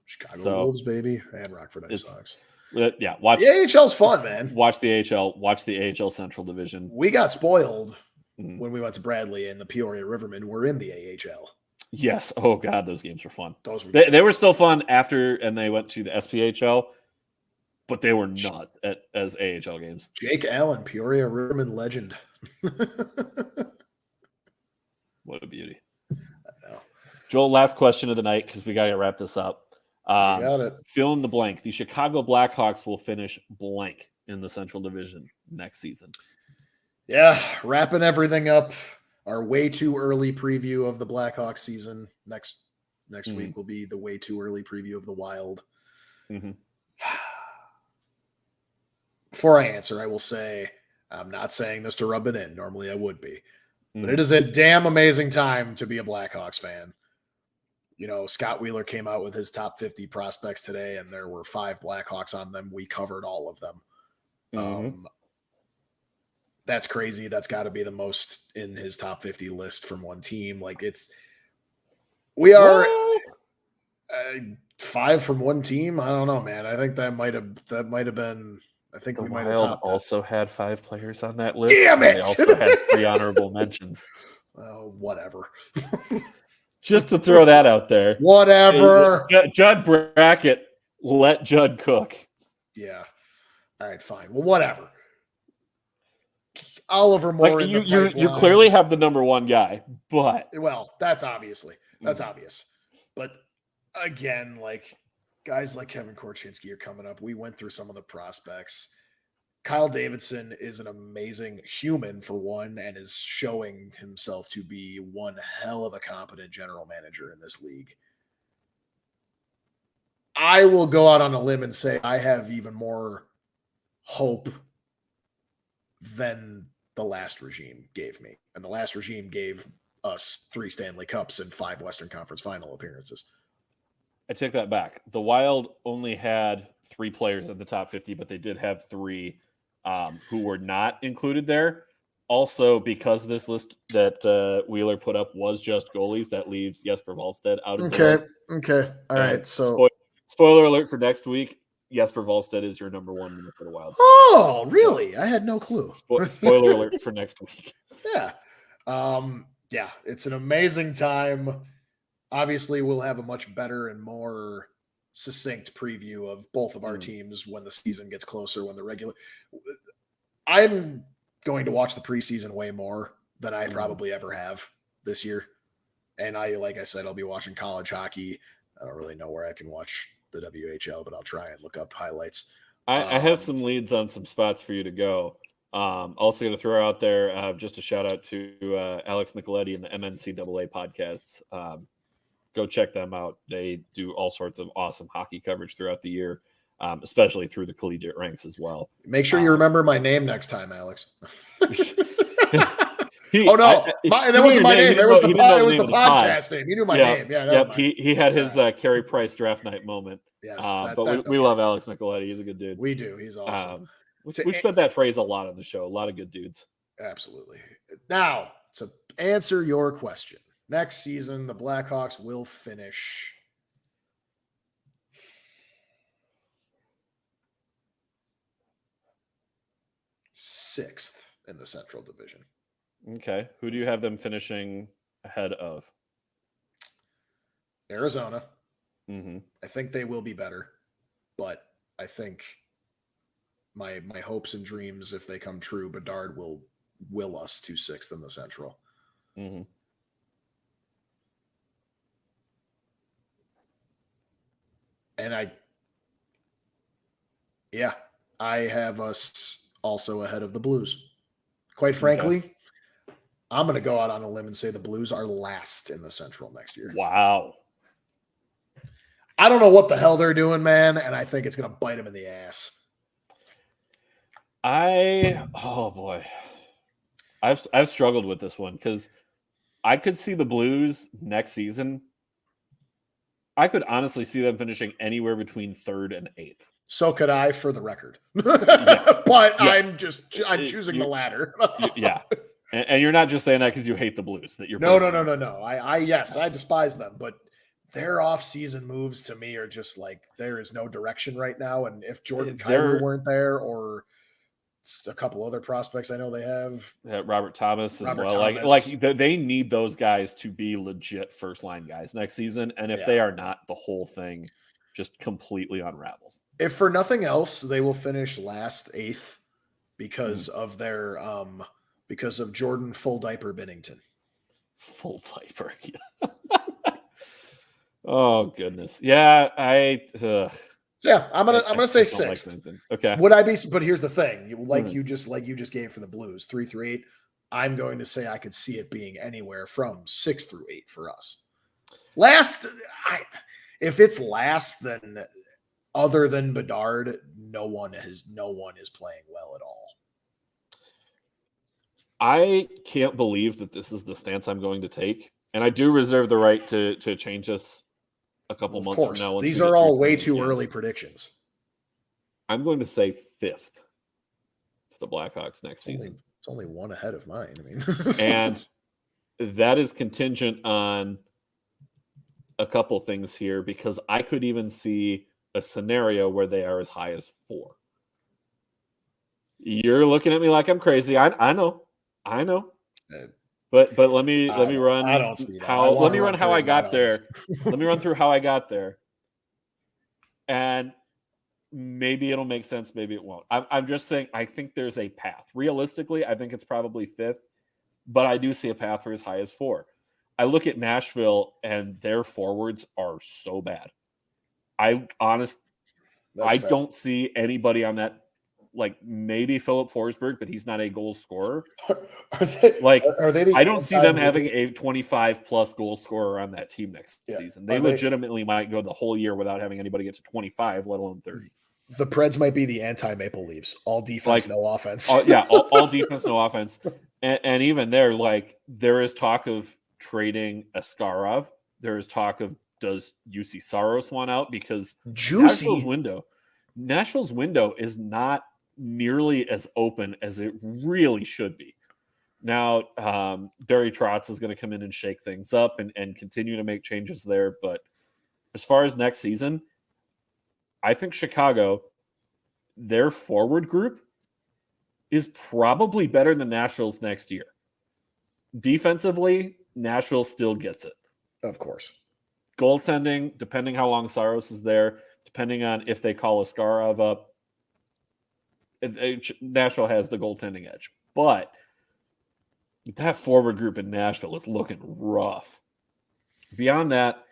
Chicago Wolves, baby, and Rockford Ice Sox. Yeah, watch the AHL's fun, man. Watch the AHL. Watch the AHL Central Division. We got spoiled when we went to Bradley, and the Peoria Rivermen were in the AHL. Yes. Oh God, those games were fun. They were still fun after, and they went to the SPHL, but they were nuts as AHL games. Jake Allen, Peoria Riverman legend. What a beauty. I know. Joel, last question of the night, because we got to wrap this up. Got it. Fill in the blank. The Chicago Blackhawks will finish blank in the Central Division next season. Yeah, wrapping everything up. Our way too early preview of the Blackhawks season. Next week will be the way too early preview of the Wild. Before I answer, I will say I'm not saying this to rub it in. Normally I would be. But it is a damn amazing time to be a Blackhawks fan. Scott Wheeler came out with his top 50 prospects today, and there were 5 Blackhawks on them. We covered all of them. That's crazy. That's got to be the most in his top 50 list from one team. We are 5 from one team. I don't know, man. I think that might have been. I think we might have topped that. Also had 5 players on that list. Damn it! They also had 3 honorable mentions. Whatever. Just to throw that out there. Whatever. Judd Brackett, let Judd cook. Yeah. All right, fine. Well, whatever. Oliver Moore. You clearly have the number one guy, but that's obvious. But again, guys like Kevin Korchinski are coming up. We went through some of the prospects. Kyle Davidson is an amazing human, for one, and is showing himself to be one hell of a competent general manager in this league. I will go out on a limb and say I have even more hope than the last regime gave me. And the last regime gave us 3 Stanley Cups and 5 Western Conference final appearances. I take that back. The Wild only had 3 players in the top 50, but they did have 3 who were not included there. Also, because this list that Wheeler put up was just goalies, that leaves Jesper Wallstedt out of the list. Okay. All right. So spoiler alert for next week. Jesper Wallstedt is your number 1 Minnesota Wild. Oh, really? I had no clue. Spoiler alert for next week. Yeah. Yeah. It's an amazing time. Obviously, we'll have a much better and more succinct preview of both of our teams when the season gets closer. I'm going to watch the preseason way more than I probably ever have this year. And like I said, I'll be watching college hockey. I don't really know where I can watch the WHL, but I'll try and look up highlights. I have some leads on some spots for you to go. Also going to throw out there just a shout out to Alex Micheletti and the MNCAA podcasts. Go check them out. They do all sorts of awesome hockey coverage throughout the year, especially through the collegiate ranks as well. Make sure you remember my name next time, Alex. That wasn't my name. It was the podcast name. You knew my name. Yeah. He had his Carey Price draft night moment. Yes, we love Alex Micheletti. He's a good dude. We do. He's awesome. We've said that phrase a lot on the show. A lot of good dudes. Absolutely. Now, to answer your question, next season, the Blackhawks will finish 6th in the Central Division. Okay. Who do you have them finishing ahead of? Arizona. Mm-hmm. I think they will be better, but I think my hopes and dreams, if they come true, Bedard will us to 6th in the Central. Mm-hmm. And I have us also ahead of the Blues. Quite frankly, I'm going to go out on a limb and say the Blues are last in the Central next year. Wow. I don't know what the hell they're doing, man, and I think it's going to bite them in the ass. Oh boy. I've struggled with this one because I could see the Blues next season. I could honestly see them finishing anywhere between 3rd and 8th. So could I, for the record. Yes. But yes. I'm choosing the latter. Yeah. And you're not just saying that because you hate the Blues. That you're No. I despise them, but their off-season moves to me are just like there is no direction right now. And if Jordan Kyrou weren't there, or a couple other prospects I know they have, Robert Thomas as well. Like they need those guys to be legit first-line guys next season. And if they are not, the whole thing just completely unravels. If for nothing else, they will finish last 8th because of their because of Jordan Full Diaper Binnington. Full diaper. Oh goodness. Yeah, I'm gonna say 6th. Like okay. Would I be? But here's the thing: you just gave for the Blues 3 through 8. I'm going to say I could see it being anywhere from 6 through 8 for us. If it's last, then other than Bedard, no one is playing well at all. I can't believe that this is the stance I'm going to take, and I do reserve the right to change this a couple months from now. These are all way too early predictions. I'm going to say 5th to the Blackhawks next season. It's only one ahead of mine. I mean, and that is contingent on a couple things here, because I could even see a scenario where they are as high as 4. You're looking at me like I'm crazy. I know. But let me run. I don't see that. Let me run how I got there. Let me run through how I got there. And maybe it'll make sense. Maybe it won't. I'm just saying, I think there's a path. Realistically, I think it's probably 5th, but I do see a path for as high as 4. I look at Nashville and their forwards are so bad. I don't see anybody on that. Like maybe Philip Forsberg, but he's not a goal scorer. Are they I don't see them having a 25+ goal scorer on that team next season. They legitimately might go the whole year without having anybody get to 25, let alone 30. The Preds might be the anti-Maple Leafs. All defense, no offense. All defense, no offense. And even there, there is talk of trading Askarov. There is talk of, does UC Saros want out? Because Nashville's window is not nearly as open as it really should be. Now, Barry Trotz is going to come in and shake things up and continue to make changes there. But as far as next season, I think Chicago, their forward group is probably better than Nashville's next year. Defensively, Nashville still gets it. Of course. goaltending, depending how long Saros is there, depending on if they call Askarov up, Nashville has the goaltending edge. But that forward group in Nashville is looking rough. Beyond that,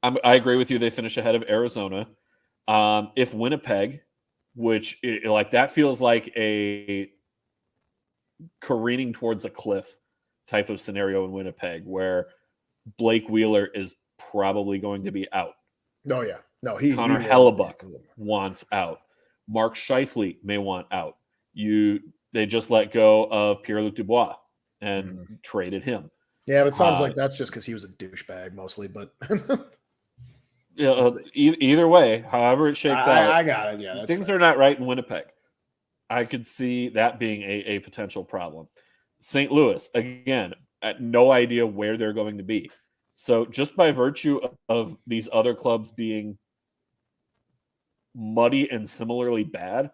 I agree with you. They finish ahead of Arizona. If Winnipeg, which like that feels like a careening towards a cliff type of scenario in Winnipeg, where Blake Wheeler is probably going to be out. Oh yeah, no, Connor Hellebuck wants out. Mark Scheifele may want out. They just let go of Pierre-Luc Dubois and traded him. Yeah, but it sounds like that's just because he was a douchebag mostly. But either way, however it shakes out, I got it. Yeah, things are not right in Winnipeg. I could see that being a potential problem. St. Louis, again, no idea where they're going to be. So just by virtue of these other clubs being muddy and similarly bad,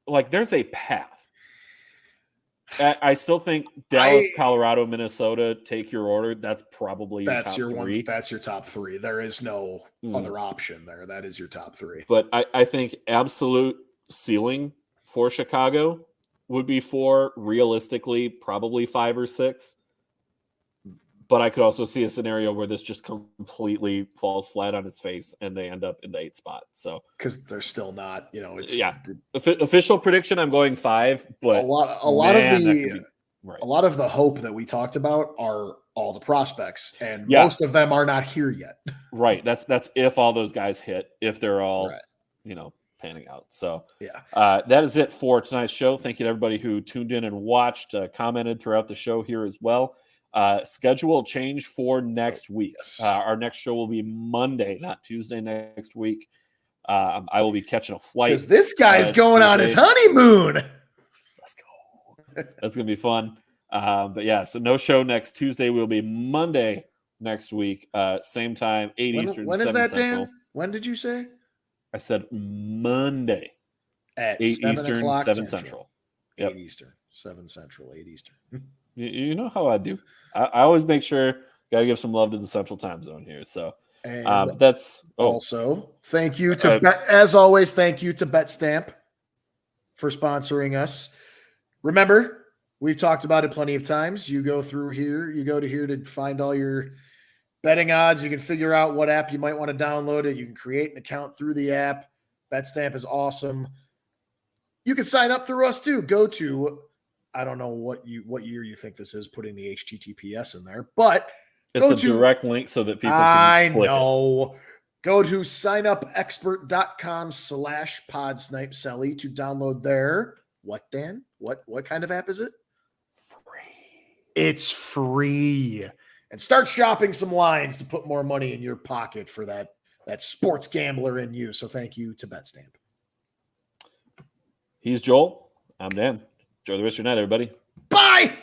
like there's a path. I still think Dallas, Colorado, Minnesota, take your order. That's probably your top three. That's your top three. There is no other option there. That is your top three. But I think absolute ceiling for Chicago would be 4, realistically, probably 5 or 6. But I could also see a scenario where this just completely falls flat on its face and they end up in the 8th spot. So because they're still not, it's official prediction. I'm going 5, but a lot of the hope that we talked about are all the prospects, and most of them are not here yet. Right. That's if all those guys hit, if they're all panning out. So that is it for tonight's show. Thank you to everybody who tuned in and watched, commented throughout the show here as well. Schedule change for next week. Yes. Our next show will be Monday, not Tuesday next week. I will be catching a flight. Because this guy's going on his honeymoon. Let's go. That's going to be fun. But so no show next Tuesday. We'll be Monday next week. Same time, 8 Eastern. When is that, Central. Dan? When did you say? I said Monday. At 8 Eastern, 7 Central. 8 Eastern, 7 Central, 8 Eastern. You know how I do. I always make sure, got to give some love to the Central Time Zone here. So that's also thank you to as always. Thank you to BetStamp for sponsoring us. Remember, we've talked about it plenty of times. You go through here, you go to here to find all your betting odds. You can figure out what app you might want to download it. You can create an account through the app. BetStamp is awesome. You can sign up through us too. Go to, I don't know what year you think this is, putting the HTTPS in there, but it's a direct link so that people can click it. Go to signupexpert.com/pod Celly to download their what, Dan? What kind of app is it? Free. It's free. And start shopping some lines to put more money in your pocket for that sports gambler in you. So thank you to BetStamp. He's Joel. I'm Dan. Enjoy the rest of your night, everybody. Bye.